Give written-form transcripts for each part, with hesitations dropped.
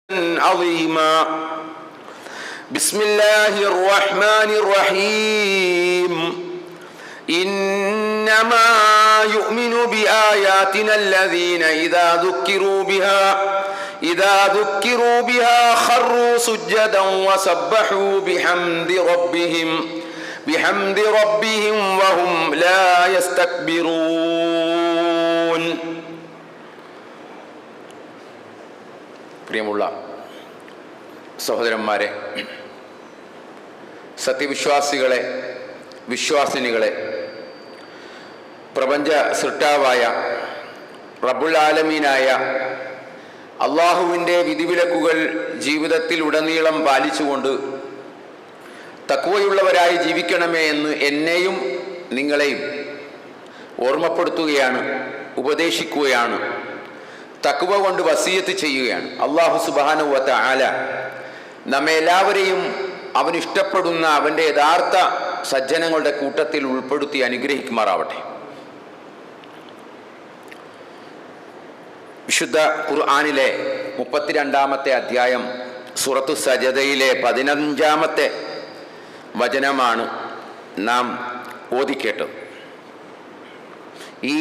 عظيما. بسم الله الرحمن الرحيم. إنما يؤمن بآياتنا الذين إذا ذكروا بها خروا سجدا وسبحوا بحمد ربهم وهم لا يستكبرون. പ്രിയമുള്ള സഹോദരന്മാരെ, സത്യവിശ്വാസികളെ, വിശ്വാസിനികളെ, പ്രപഞ്ച സൃഷ്ടാവായ റബ്ബുൽ ആലമീനായ അള്ളാഹുവിൻ്റെ വിധിവിലക്കുകൾ ജീവിതത്തിൽ ഉടനീളം പാലിച്ചുകൊണ്ട് തഖ്വയുള്ളവരായി ജീവിക്കണമേ എന്ന് എന്നെയും നിങ്ങളെയും ഓർമ്മപ്പെടുത്തുകയാണ്, ഉപദേശിക്കുകയാണ്, തഖ്വ കൊണ്ട് വസിയത്ത് ചെയ്യുകയാണ്. അല്ലാഹു സുബ്ഹാനഹു വ തആല നമ്മെ എല്ലാവരെയും അവൻ ഇഷ്ടപ്പെടുന്ന അവൻ്റെ യഥാർത്ഥ സജ്ജനങ്ങളുടെ കൂട്ടത്തിൽ ഉൾപ്പെടുത്തി അനുഗ്രഹിക്കുമാറാവട്ടെ. വിശുദ്ധ ഖുർആനിലെ 32-ാമത്തെ അധ്യായം സൂറത്തു സജദയിലെ 15-ാമത്തെ വചനമാണ് നാം ഓതിക്കേട്ടത്. ഈ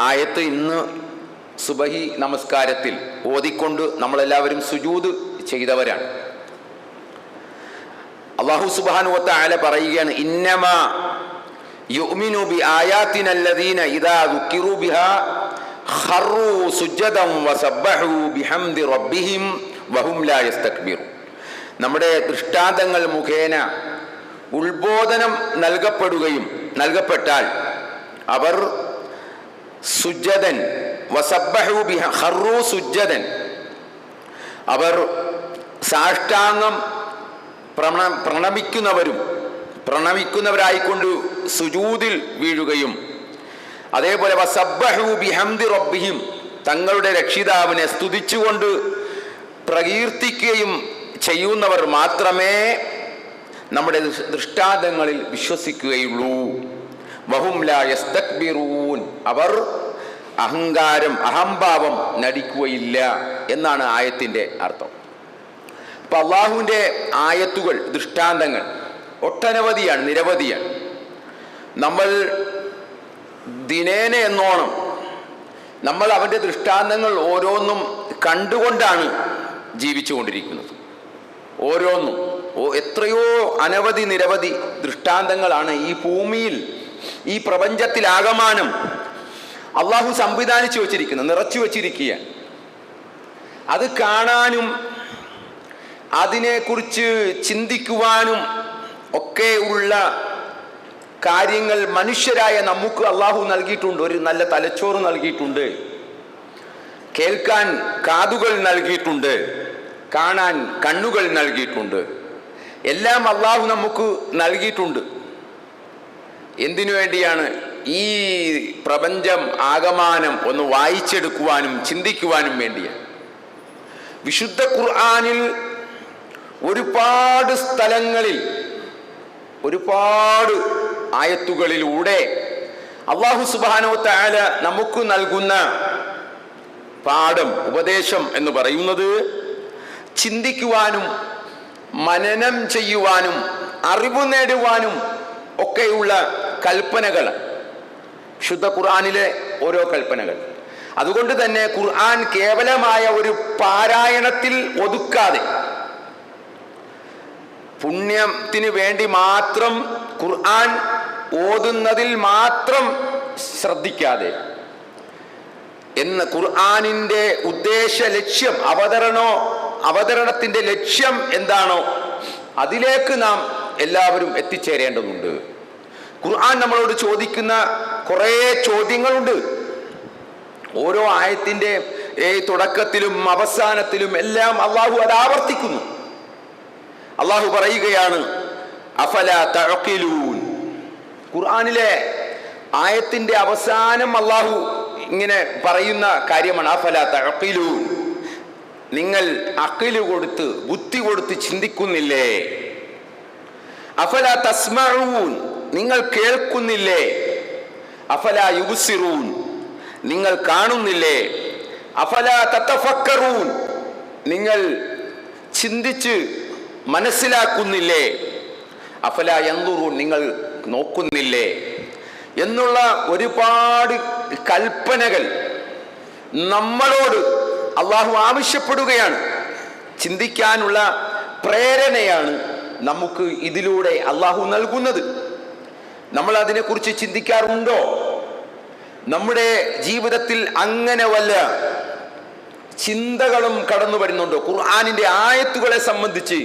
ആയത്ത് ഇന്ന് സുബഹി നമസ്കാരത്തിൽ ഓതിക്കൊണ്ട് നമ്മളെല്ലാവരും സുജൂദ് ചെയ്തവരാണ്. അല്ലാഹു സുബ്ഹാനഹു വ തആല പറയുകയാണ്, ഇന്നമാ യുഅ്മിനു ബിആയാതിന അല്ലദീന ഇദാ ദുക്കിറു ബിഹാ ഖറൂ സുജ്ജദൻ വസബ്ബഹു ബിഹംദി റബ്ബിഹിം വഹും ലാ യസ്തക്ബിറൂൻ. നമ്മുടെ ദൃഷ്ടാന്തങ്ങൾ മുഖേന ഉത്ബോധനം നൽകപ്പെട്ടാൽ അവർ സുജ്ജദൻ വസബ്ബഹു ഖറൂ സുജ്ജദൻ, അവർ സാഷ്ടാംഗം പ്രണമിക്കുന്നവരായിക്കൊണ്ട് സുജൂദിൽ വീഴുകയും അതേപോലെ വസബ്ബഹു ബിഹംദി റബ്ബിഹിം, തങ്ങളുടെ രക്ഷിതാവിനെ സ്തുതിച്ചുകൊണ്ട് പ്രകീർത്തിക്കുകയും ചെയ്യുന്നവർ മാത്രമേ നമ്മുടെ ദൃഷ്ടാന്തങ്ങളിൽ വിശ്വസിക്കുകയുള്ളൂ. വഹും ലാ യസ്തക്ബിറൂൻ, അവർ അഹംഭാവം നടിക്കുകയില്ല എന്നാണ് ആയത്തിൻ്റെ അർത്ഥം. അപ്പം അള്ളാഹുവിൻ്റെ ആയത്തുകൾ, ദൃഷ്ടാന്തങ്ങൾ ഒട്ടനവധിയാണ്, നിരവധിയാണ്. നമ്മൾ ദിനേന എന്നോണം നമ്മൾ അവൻ്റെ ദൃഷ്ടാന്തങ്ങൾ ഓരോന്നും കണ്ടുകൊണ്ടാണ് ജീവിച്ചു കൊണ്ടിരിക്കുന്നത്. ഓരോന്നും എത്രയോ അനവധി നിരവധി ദൃഷ്ടാന്തങ്ങളാണ് ഈ ഭൂമിയിൽ, ഈ പ്രപഞ്ചത്തിലാകമാനം അള്ളാഹു സംവിധാനിച്ചു വച്ചിരിക്കുന്നത്, നിറച്ചു വച്ചിരിക്കുകയാണ്. അത് കാണാനും അതിനെക്കുറിച്ച് ചിന്തിക്കുവാനും ഒക്കെ ഉള്ള കാര്യങ്ങൾ മനുഷ്യരായ നമുക്ക് അള്ളാഹു നൽകിയിട്ടുണ്ട്. ഒരു നല്ല തലച്ചോറ് നൽകിയിട്ടുണ്ട്, കേൾക്കാൻ കാതുകൾ നൽകിയിട്ടുണ്ട്, കാണാൻ കണ്ണുകൾ നൽകിയിട്ടുണ്ട്. എല്ലാം അള്ളാഹു നമുക്ക് നൽകിയിട്ടുണ്ട്. എന്തിനു വേണ്ടിയാണ്? ഈ പ്രപഞ്ചം ആകമാനം ഒന്ന് വായിച്ചെടുക്കുവാനും ചിന്തിക്കുവാനും വേണ്ടിയാണ്. വിശുദ്ധ ഖുർആനിൽ ഒരുപാട് സ്ഥലങ്ങളിൽ, ഒരുപാട് ആയത്തുകളിലൂടെ അല്ലാഹു സുബ്ഹാനഹു വ തആല നമുക്ക് നൽകുന്ന പാഠം, ഉപദേശം എന്ന് പറയുന്നത് ചിന്തിക്കുവാനും മനനം ചെയ്യുവാനും അറിവ് നേടുവാനും ഒക്കെയുള്ള കൽപ്പനകൾ, ശുദ്ധ ഖുർആനിലെ ഓരോ കൽപ്പനകൾ. അതുകൊണ്ട് തന്നെ ഖുർആൻ കേവലമായ ഒരു പാരായണത്തിൽ ഒതുക്കാതെ, പുണ്യത്തിന് വേണ്ടി മാത്രം ഖുർആൻ ഓതുന്നതിൽ മാത്രം ശ്രദ്ധിക്കാതെ, എന്ന് ഖുർആനിൻ്റെ ഉദ്ദേശ ലക്ഷ്യം, അവതരണത്തിൻ്റെ ലക്ഷ്യം എന്താണോ അതിലേക്ക് നാം എല്ലാവരും എത്തിച്ചേരേണ്ടതുണ്ട്. ഖുർആൻ നമ്മളോട് ചോദിക്കുന്ന കുറേ ചോദ്യങ്ങളുണ്ട്. ഓരോ ആയത്തിൻ്റെ തുടക്കത്തിലും അവസാനത്തിലും എല്ലാം അള്ളാഹു അത് ആവർത്തിക്കുന്നു. അള്ളാഹു പറയുകയാണ്, അഫലാ തഅഖിലൂൻ. ഖുർആനിലെ ആയത്തിൻ്റെ അവസാനം അള്ളാഹു ഇങ്ങനെ പറയുന്ന കാര്യമാണ്, അഫലാ തഅഖിലൂൻ, നിങ്ങൾ അഖില് കൊടുത്ത്, ബുദ്ധി കൊടുത്ത് ചിന്തിക്കുന്നില്ലേ? അഫലാ തസ്മഊൻ, നിങ്ങൾ കേൾക്കുന്നില്ലേ? അഫലാ യുബ്സിറൂൻ, നിങ്ങൾ കാണുന്നില്ലേ? അഫലാ തതഫക്കറൂൻ, നിങ്ങൾ ചിന്തിച്ച് മനസ്സിലാക്കുന്നില്ലേ? അഫല യൻദുറൂൻ, നിങ്ങൾ നോക്കുന്നില്ലേ എന്നുള്ള ഒരുപാട് കൽപ്പനകൾ നമ്മളോട് അള്ളാഹു ആവശ്യപ്പെടുകയാണ്. ചിന്തിക്കാനുള്ള പ്രേരണയാണ് നമുക്ക് ഇതിലൂടെ അള്ളാഹു നൽകുന്നത്. നമ്മൾ അതിനെക്കുറിച്ച് ചിന്തിക്കാറുണ്ടോ? നമ്മുടെ ജീവിതത്തിൽ അങ്ങനെ വല്ല ചിന്തകളും കടന്നു വരുന്നുണ്ടോ? ഖുർആനിന്റെ ആയത്തുകളെ സംബന്ധിച്ച്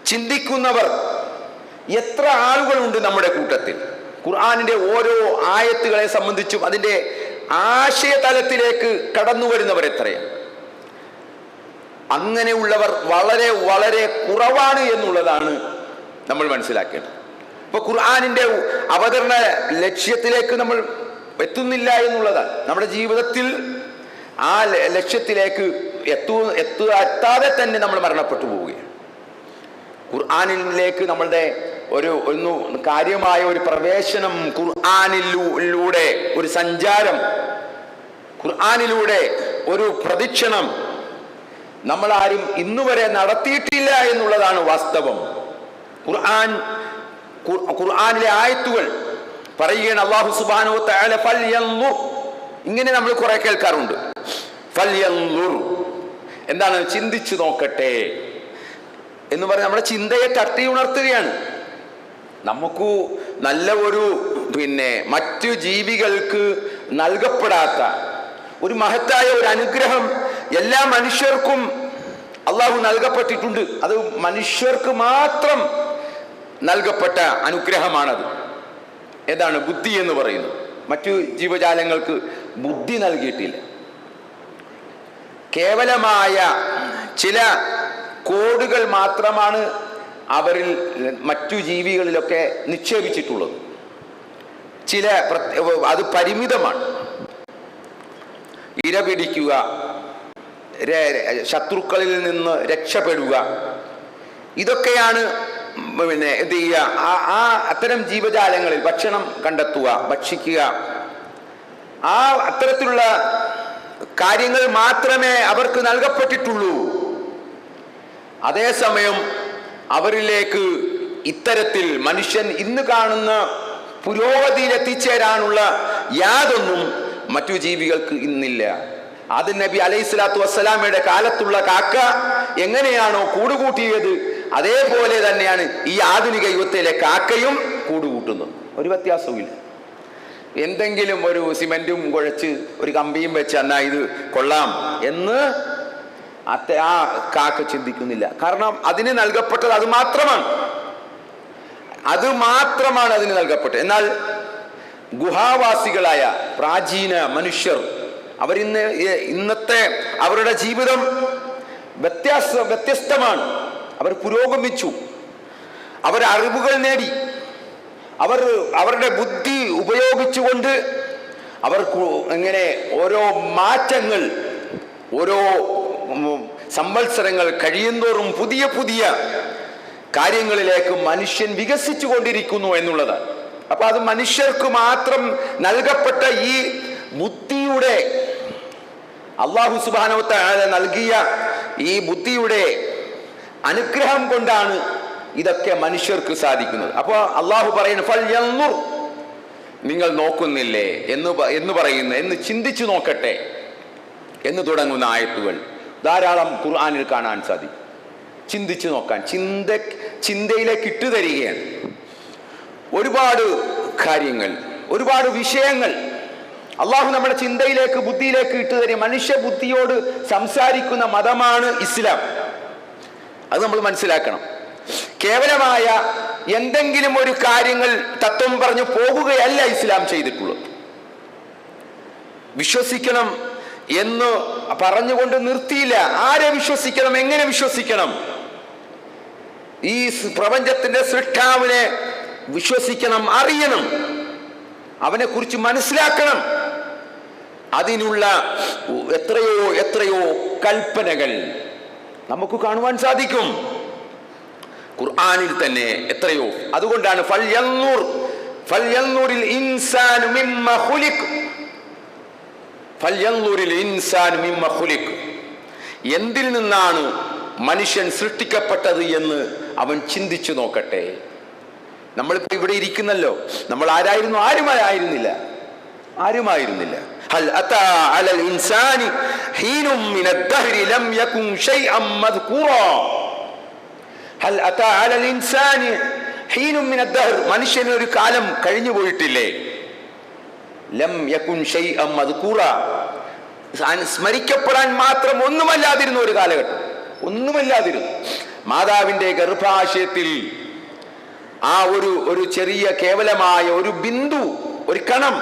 ചിന്തിക്കുന്നവർ എത്ര ആളുകളുണ്ട് നമ്മുടെ കൂട്ടത്തിൽ? ഖുർആനിന്റെ ഓരോ ആയത്തുകളെ സംബന്ധിച്ചും അതിന്റെ ആശയതലത്തിലേക്ക് കടന്നു വരുന്നവർ എത്രയാണ്? അങ്ങനെയുള്ളവർ വളരെ വളരെ കുറവാണ് എന്നുള്ളതാണ് നമ്മൾ മനസ്സിലാക്കേണ്ടത്. ഇപ്പൊ ഖുർആനിന്റെ അവതരണ ലക്ഷ്യത്തിലേക്ക് നമ്മൾ എത്തുന്നില്ല എന്നുള്ളതാണ്. നമ്മുടെ ജീവിതത്തിൽ ആ ലക്ഷ്യത്തിലേക്ക് എത്താതെ തന്നെ നമ്മൾ മരണപ്പെട്ടു പോവുകയാണ്. ഖുർആനിലേക്ക് നമ്മളുടെ ഒന്ന് കാര്യമായ ഒരു പ്രവേശനം, ഖുർആനിലൂടെ ഒരു സഞ്ചാരം, ഖുർആനിലൂടെ ഒരു പ്രദക്ഷിണം നമ്മളാരും ഇന്നുവരെ നടത്തിയിട്ടില്ല എന്നുള്ളതാണ് വാസ്തവം. ഖുർആനിലെ ആയത്തുകൾ പറയുകയാണ് അല്ലാഹു സുബ്ഹാനഹു വ തആല ഫൽയൻദുർ, ഇങ്ങനെ നമ്മൾ കുറെ കേൾക്കാറുണ്ട്. ഫൽയൻദുർ എന്താണ്? ചിന്തിച്ചു നോക്കട്ടെ എന്ന് പറഞ്ഞ് നമ്മുടെ ചിന്തയെ തട്ടി ഉണർത്തുകയാണ്. നമുക്ക് നല്ല ഒരു മറ്റു ജീവികൾക്ക് നൽകപ്പെടാത്ത ഒരു മഹത്തായ ഒരു അനുഗ്രഹം എല്ലാ മനുഷ്യർക്കും അള്ളാഹു നൽകപ്പെട്ടിട്ടുണ്ട്. അത് മനുഷ്യർക്ക് മാത്രം നൽകപ്പെട്ട അനുഗ്രഹമാണത്. ഏതാണ്? ബുദ്ധി എന്ന് പറയുന്നത്. മറ്റു ജീവജാലങ്ങൾക്ക് ബുദ്ധി നൽകിയിട്ടില്ല. കേവലമായ ചില കോഡുകൾ മാത്രമാണ് അവരിൽ മറ്റു ജീവികളിലൊക്കെ നിക്ഷേപിച്ചിട്ടുള്ളത്. അത് പരിമിതമാണ്. ഇര പിടിക്കുക, ശത്രുക്കളിൽ നിന്ന് രക്ഷപ്പെടുക, ഇതൊക്കെയാണ് എന്ത് ചെയ്യുക? അത്തരം ജീവജാലങ്ങളിൽ ഭക്ഷണം കണ്ടെത്തുക, ഭക്ഷിക്കുക, അത്തരത്തിലുള്ള കാര്യങ്ങൾ മാത്രമേ അവർക്ക് നൽകപ്പെട്ടിട്ടുള്ളൂ. അതേസമയം അവരിലേക്ക് ഇത്തരത്തിൽ മനുഷ്യൻ ഇന്ന് കാണുന്ന പുരോഗതിയിൽ എത്തിച്ചേരാനുള്ള യാതൊന്നും മറ്റു ജീവികൾക്ക് ഇന്നില്ല. ആദം നബി അലൈഹി സ്വലാത്തു വസ്സലാമയുടെ കാലത്തുള്ള കാക്ക എങ്ങനെയാണോ കൂടുകൂട്ടിയത്, അതേപോലെ തന്നെയാണ് ഈ ആധുനിക യുഗത്തിലെ കാക്കയും കൂടുകൂട്ടുന്നത്. ഒരു വ്യത്യാസവുമില്ല. എന്തെങ്കിലും ഒരു സിമെന്റും കുഴച്ച് ഒരു കമ്പിയും വെച്ച് എന്നാ ഇത് കൊള്ളാം എന്ന് ആ കാക്ക ചിന്തിക്കുന്നില്ല. കാരണം അതിന് നൽകപ്പെട്ടത് അത് മാത്രമാണ് അതിന് നൽകപ്പെട്ടത്. എന്നാൽ ഗുഹാവാസികളായ പ്രാചീന മനുഷ്യർ ഇന്നത്തെ അവരുടെ ജീവിതം വ്യത്യസ്തമാണ്. അവർ പുരോഗമിച്ചു, അവർ അറിവുകൾ നേടി, അവരുടെ ബുദ്ധി ഉപയോഗിച്ചുകൊണ്ട് അവർ എങ്ങനെ ഓരോ മാറ്റങ്ങൾ, ഓരോ സംവത്സരങ്ങൾ കഴിയുന്തോറും പുതിയ പുതിയ കാര്യങ്ങളിലേക്ക് മനുഷ്യൻ വികസിച്ചു കൊണ്ടിരിക്കുന്നു എന്നുള്ളതാണ്. അപ്പൊ അത് മനുഷ്യർക്ക് മാത്രം നൽകപ്പെട്ട ഈ ബുദ്ധിയുടെ, അല്ലാഹു സുബ്ഹാനഹു വ തആല നൽകിയ ഈ ബുദ്ധിയുടെ അനുഗ്രഹം കൊണ്ടാണ് ഇതൊക്കെ മനുഷ്യർക്ക് സാധിക്കുന്നത്. അപ്പോൾ അള്ളാഹു പറയുന്നു ഫൽയൻദുർ, നിങ്ങൾ നോക്കുന്നില്ലേ എന്ന് ചിന്തിച്ചു നോക്കട്ടെ എന്ന് തുടങ്ങുന്ന ആയത്തുകൾ ധാരാളം ഖുർആനിൽ കാണാൻ സാധിക്കും. ചിന്തിച്ചു നോക്കാൻ, ചിന്തയിലേക്ക് ഇട്ടുതരികയാണ്. ഒരുപാട് കാര്യങ്ങൾ, ഒരുപാട് വിഷയങ്ങൾ അള്ളാഹു നമ്മുടെ ചിന്തയിലേക്ക്, ബുദ്ധിയിലേക്ക് ഇട്ടുതരും. മനുഷ്യ ബുദ്ധിയോട് സംസാരിക്കുന്ന മതമാണ് ഇസ്ലാം. അത് നമ്മൾ മനസ്സിലാക്കണം. കേവലമായ എന്തെങ്കിലും ഒരു കാര്യങ്ങൾ തത്വം പറഞ്ഞു പോകുകയല്ല ഇസ്ലാം ചെയ്തിട്ടുള്ളത്. വിശ്വസിക്കണം എന്ന് പറഞ്ഞുകൊണ്ട് നിർത്തിയില്ല. ആരെ വിശ്വസിക്കണം, എങ്ങനെ വിശ്വസിക്കണം? ഈ പ്രപഞ്ചത്തിന്റെ സൃഷ്ടാവിനെ വിശ്വസിക്കണം, അറിയണം, അവനെ കുറിച്ച് മനസ്സിലാക്കണം. അതിനുള്ള എത്രയോ എത്രയോ കൽപ്പനകൾ നമുക്ക് കാണുവാൻ സാധിക്കും ഖുർആനിൽ തന്നെ, എത്രയോ. അതുകൊണ്ടാണ് ഫൽയൻദുറിൽ ഇൻസാനു മിമ്മ ഖുലിഖ്, ഫൽയൻദുറിൽ ഇൻസാനു മിമ്മ ഖുലിഖ്, എന്തിൽ നിന്നാണ് മനുഷ്യൻ സൃഷ്ടിക്കപ്പെട്ടത് എന്ന് അവൻ ചിന്തിച്ചു നോക്കട്ടെ. നമ്മളിപ്പോൾ ഇവിടെ ഇരിക്കുന്നല്ലോ, നമ്മൾ ആരായിരുന്നു? ആരുമായിരുന്നില്ല. ഹൽ അതാ അലൽ ഇൻസാനി ഹീനും മിനദ് ദഹ്രി ലം യകുൻ ശൈഅൻ മദ്കൂറാ. ഹൽ അതാ അലൽ ഇൻസാനി ഹീനും മിനദ് ദഹ്ർ, മനുഷ്യന് ഒരു കാലം കഴിഞ്ഞു പോയിട്ടില്ലേ? ലം യകുൻ ശൈഅൻ മദ്കൂറാ, സ്മരിക്കപ്പെടാൻ മാത്രം ഒന്നുമല്ലാതിരുന്ന ഒരു കാലഘട്ടം, ഒന്നുമല്ലാതിരുന്നു. മാതാവിന്റെ ഗർഭാശയത്തിൽ ആ ഒരു ചെറിയ കേവലമായ ഒരു ബിന്ദു, ഒരു കണം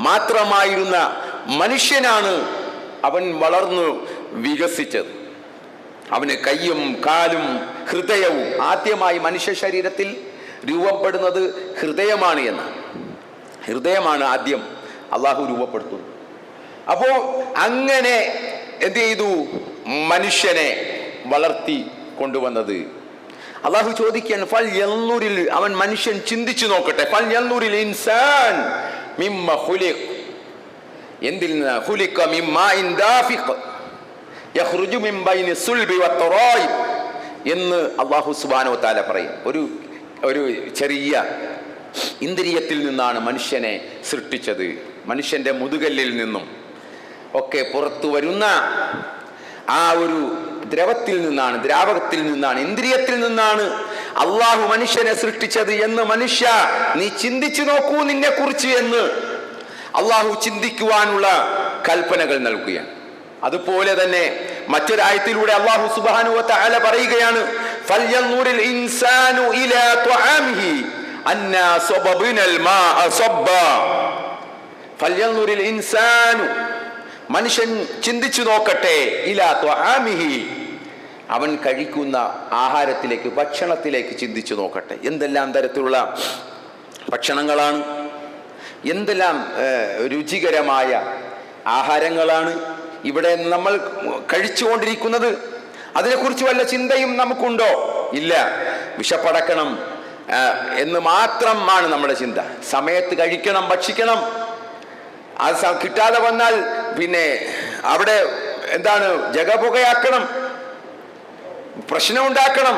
മാത്രമായിരുന്ന മനുഷ്യനാണ് അവൻ വളർന്നു വികസിച്ചത്. അവന് കയ്യും കാലും ഹൃദയവും, ആദ്യമായി മനുഷ്യ ശരീരത്തിൽ രൂപപ്പെടുന്നത് ഹൃദയമാണ് ആദ്യം അള്ളാഹു രൂപപ്പെടുത്തുന്നത്. അപ്പോ അങ്ങനെ എന്ത് ചെയ്തു? മനുഷ്യനെ വളർത്തി കൊണ്ടുവന്നത്. അള്ളാഹു ചോദിക്കുകയാണ്, ഫൽ യൻദുരിൽ, അവൻ മനുഷ്യൻ ചിന്തിച്ചു നോക്കട്ടെ. ഫൽ യൻദുരിൽ ഇൻസാൻ മിമ്മ ഖുലിഖ്, എന്തിൽ നിന്ന്? ഖുലിഖ മിമ്മാഇൻ ദാഫിഖ് യഖ്റുജു മിൻ ബൈനി സുൽബി വത്തറായിബ് എന്ന് അല്ലാഹു സുബ്ഹാനഹു വ തആല പറയും. ഒരു ചെറിയ ഇന്ദ്രിയത്തിൽ നിന്നാണ് മനുഷ്യനെ സൃഷ്ടിച്ചത്. മനുഷ്യന്റെ മുതുകല്ലിൽ നിന്നും ഒക്കെ പുറത്തു വരുന്ന ആ ഒരു ദ്രാവകത്തിൽ നിന്നാണ്, ഇന്ദ്രിയത്തിൽ നിന്നാണ് അള്ളാഹു മനുഷ്യനെ സൃഷ്ടിച്ചത് എന്ന് മനുഷ്യ നീ ചിന്തിച്ചു നോക്കൂ നിന്നെ കുറിച്ച് എന്ന് അള്ളാഹു ചിന്തിക്കുവാനുള്ള കൽപ്പനകൾ നൽകുകയാണ്. അതുപോലെ തന്നെ മറ്റൊരായത്തിലൂടെ അള്ളാഹു സുബ്ഹാനഹു വ തആല പറയുകയാണ്, ഫൽയൻദുറിൽ ഇൻസാനു ഇലാ തുആമിഹി അന്നാ സബബനൽ മാഅ സബ്ബാ. ഫൽയൻദുറിൽ ഇൻസാനു, മനുഷ്യൻ ചിന്തിച്ചു നോക്കട്ടെ, ഇലാ തുആമിഹി, അവൻ കഴിക്കുന്ന ആഹാരത്തിലേക്ക്, ഭക്ഷണത്തിലേക്ക് ചിന്തിച്ചു നോക്കട്ടെ. എന്തെല്ലാം തരത്തിലുള്ള ഭക്ഷണങ്ങളാണ്, എന്തെല്ലാം രുചികരമായ ആഹാരങ്ങളാണ് ഇവിടെ നമ്മൾ കഴിച്ചുകൊണ്ടിരിക്കുന്നത്. അതിനെക്കുറിച്ച് വല്ല ചിന്തയും നമുക്കുണ്ടോ? ഇല്ല. വിശപ്പടക്കണം എന്ന് മാത്രമാണ് നമ്മുടെ ചിന്ത. സമയത്ത് കഴിക്കണം, ഭക്ഷിക്കണം. അത് കിട്ടാതെ വന്നാൽ പിന്നെ അവിടെ എന്താണ്, ജഗപുകയാക്കണം, പ്രശ്നമുണ്ടാക്കണം.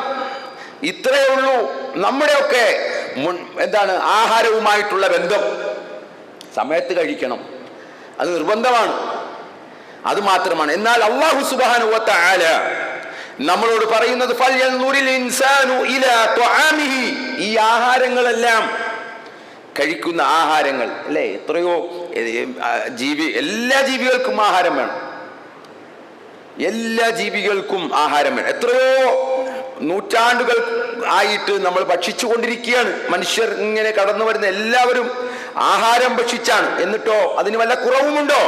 ഇത്രയേ ഉള്ളൂ നമ്മുടെയൊക്കെ എന്താണ് ആഹാരവുമായിട്ടുള്ള ബന്ധം. സമയത്ത് കഴിക്കണം, അത് നിർബന്ധമാണ്, അത് മാത്രമാണ്. എന്നാൽ അല്ലാഹു സുബ്ഹാനഹു വ തആല നമ്മളോട് പറയുന്നത് ഫൽയൻദുറിൽ ഇൻസാനു ഇലാ തുആമിഹി, ഈ ആഹാരങ്ങളെല്ലാം, കഴിക്കുന്ന ആഹാരങ്ങൾ അല്ലേ, എത്രയോ എല്ലാ ജീവികൾക്കും ആഹാരം വേണം. എല്ലാ ജീവികൾക്കും ആഹാരം വേണം. എത്രയോ നൂറ്റാണ്ടുകൾ ആയിട്ട് നമ്മൾ ഭക്ഷിച്ചു കൊണ്ടിരിക്കുകയാണ്. മനുഷ്യർ ഇങ്ങനെ കടന്നു വരുന്ന എല്ലാവരും ആഹാരം ഭക്ഷിച്ചാണ്. എന്നിട്ടോ അതിന് വല്ല കുറവുമുണ്ടോ?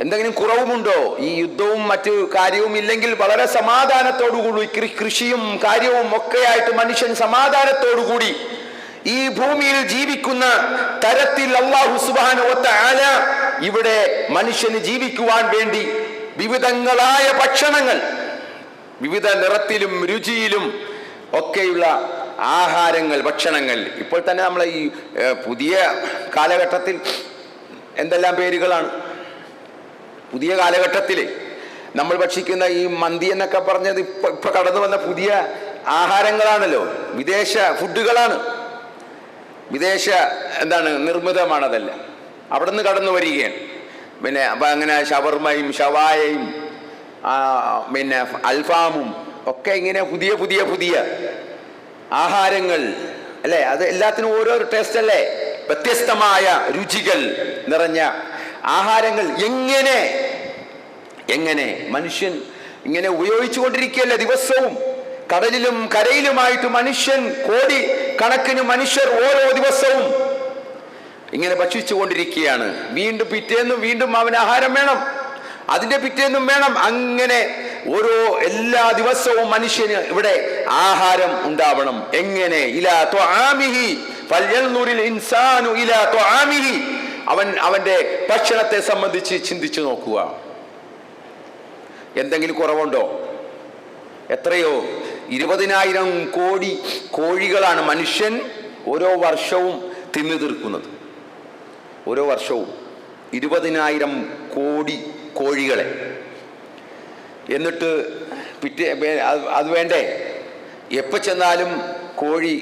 എന്തെങ്കിലും കുറവുമുണ്ടോ? ഈ യുദ്ധവും മറ്റു കാര്യവും ഇല്ലെങ്കിൽ വളരെ സമാധാനത്തോടുകൂടി കൃഷിയും കാര്യവും ഒക്കെയായിട്ട് മനുഷ്യൻ സമാധാനത്തോടുകൂടി ഈ ഭൂമിയിൽ ജീവിക്കുന്ന തരത്തിൽ അല്ലാഹു സുബ്ഹാനഹു വ തആല ഇവിടെ മനുഷ്യന് ജീവിക്കുവാൻ വേണ്ടി വിവിധങ്ങളായ ഭക്ഷണങ്ങൾ, വിവിധ നിറത്തിലും രുചിയിലും ഒക്കെയുള്ള ആഹാരങ്ങൾ, ഭക്ഷണങ്ങൾ. ഇപ്പോൾ തന്നെ നമ്മളെ ഈ പുതിയ കാലഘട്ടത്തിൽ എന്തെല്ലാം പേരുകളാണ്. പുതിയ കാലഘട്ടത്തിൽ നമ്മൾ ഭക്ഷിക്കുന്ന ഈ മന്തി എന്നൊക്കെ പറഞ്ഞത് ഇപ്പൊ കടന്നു വന്ന പുതിയ ആഹാരങ്ങളാണല്ലോ, വിദേശ ഫുഡുകളാണ്, വിദേശ നിർമ്മിതമാണതല്ല, അവിടെ നിന്ന് കടന്നു വരികയാണ്. പിന്നെ അപ്പം അങ്ങനെ ഷവർമയും ഷവായയും പിന്നെ അൽഫാമും ഒക്കെ ഇങ്ങനെ പുതിയ പുതിയ പുതിയ ആഹാരങ്ങൾ അല്ലേ. അത് എല്ലാത്തിനും ഓരോ ടേസ്റ്റ് അല്ലേ, വ്യത്യസ്തമായ രുചികൾ നിറഞ്ഞ ആഹാരങ്ങൾ. എങ്ങനെ മനുഷ്യൻ ഇങ്ങനെ ഉപയോഗിച്ചു കൊണ്ടിരിക്കുകയല്ലേ ദിവസവും. കടലിലും കരയിലുമായിട്ട് മനുഷ്യൻ, കോടി കണക്കിന് മനുഷ്യർ ഓരോ ദിവസവും ഇങ്ങനെ ഭക്ഷിച്ചു കൊണ്ടിരിക്കുകയാണ്. വീണ്ടും പിറ്റേന്നും വീണ്ടും അവന് ആഹാരം വേണം, അതിന്റെ പിറ്റേന്നും വേണം. അങ്ങനെ എല്ലാ ദിവസവും മനുഷ്യന് ഇവിടെ ആഹാരം ഉണ്ടാവണം. എങ്ങനെ? ഇലാ തുആമിഹി ഫൽയൻദുറിൽ ഇൻസാനു ഇലാ തുആമിഹി, അവന്റെ ഭക്ഷണത്തെ സംബന്ധിച്ച് ചിന്തിച്ചു നോക്കുക. എന്തെങ്കിലും കുറവുണ്ടോ? എത്രയോ 20,000 കോടി കോഴികളാണ് മനുഷ്യൻ ഓരോ വർഷവും തിന്നു തീർക്കുന്നത്. ഓരോ വർഷവും 20,000 കോടി കോഴികളെ. എന്നിട്ട് അത് വേണ്ടേ? എപ്പോൾ ചെന്നാലും കോഴി,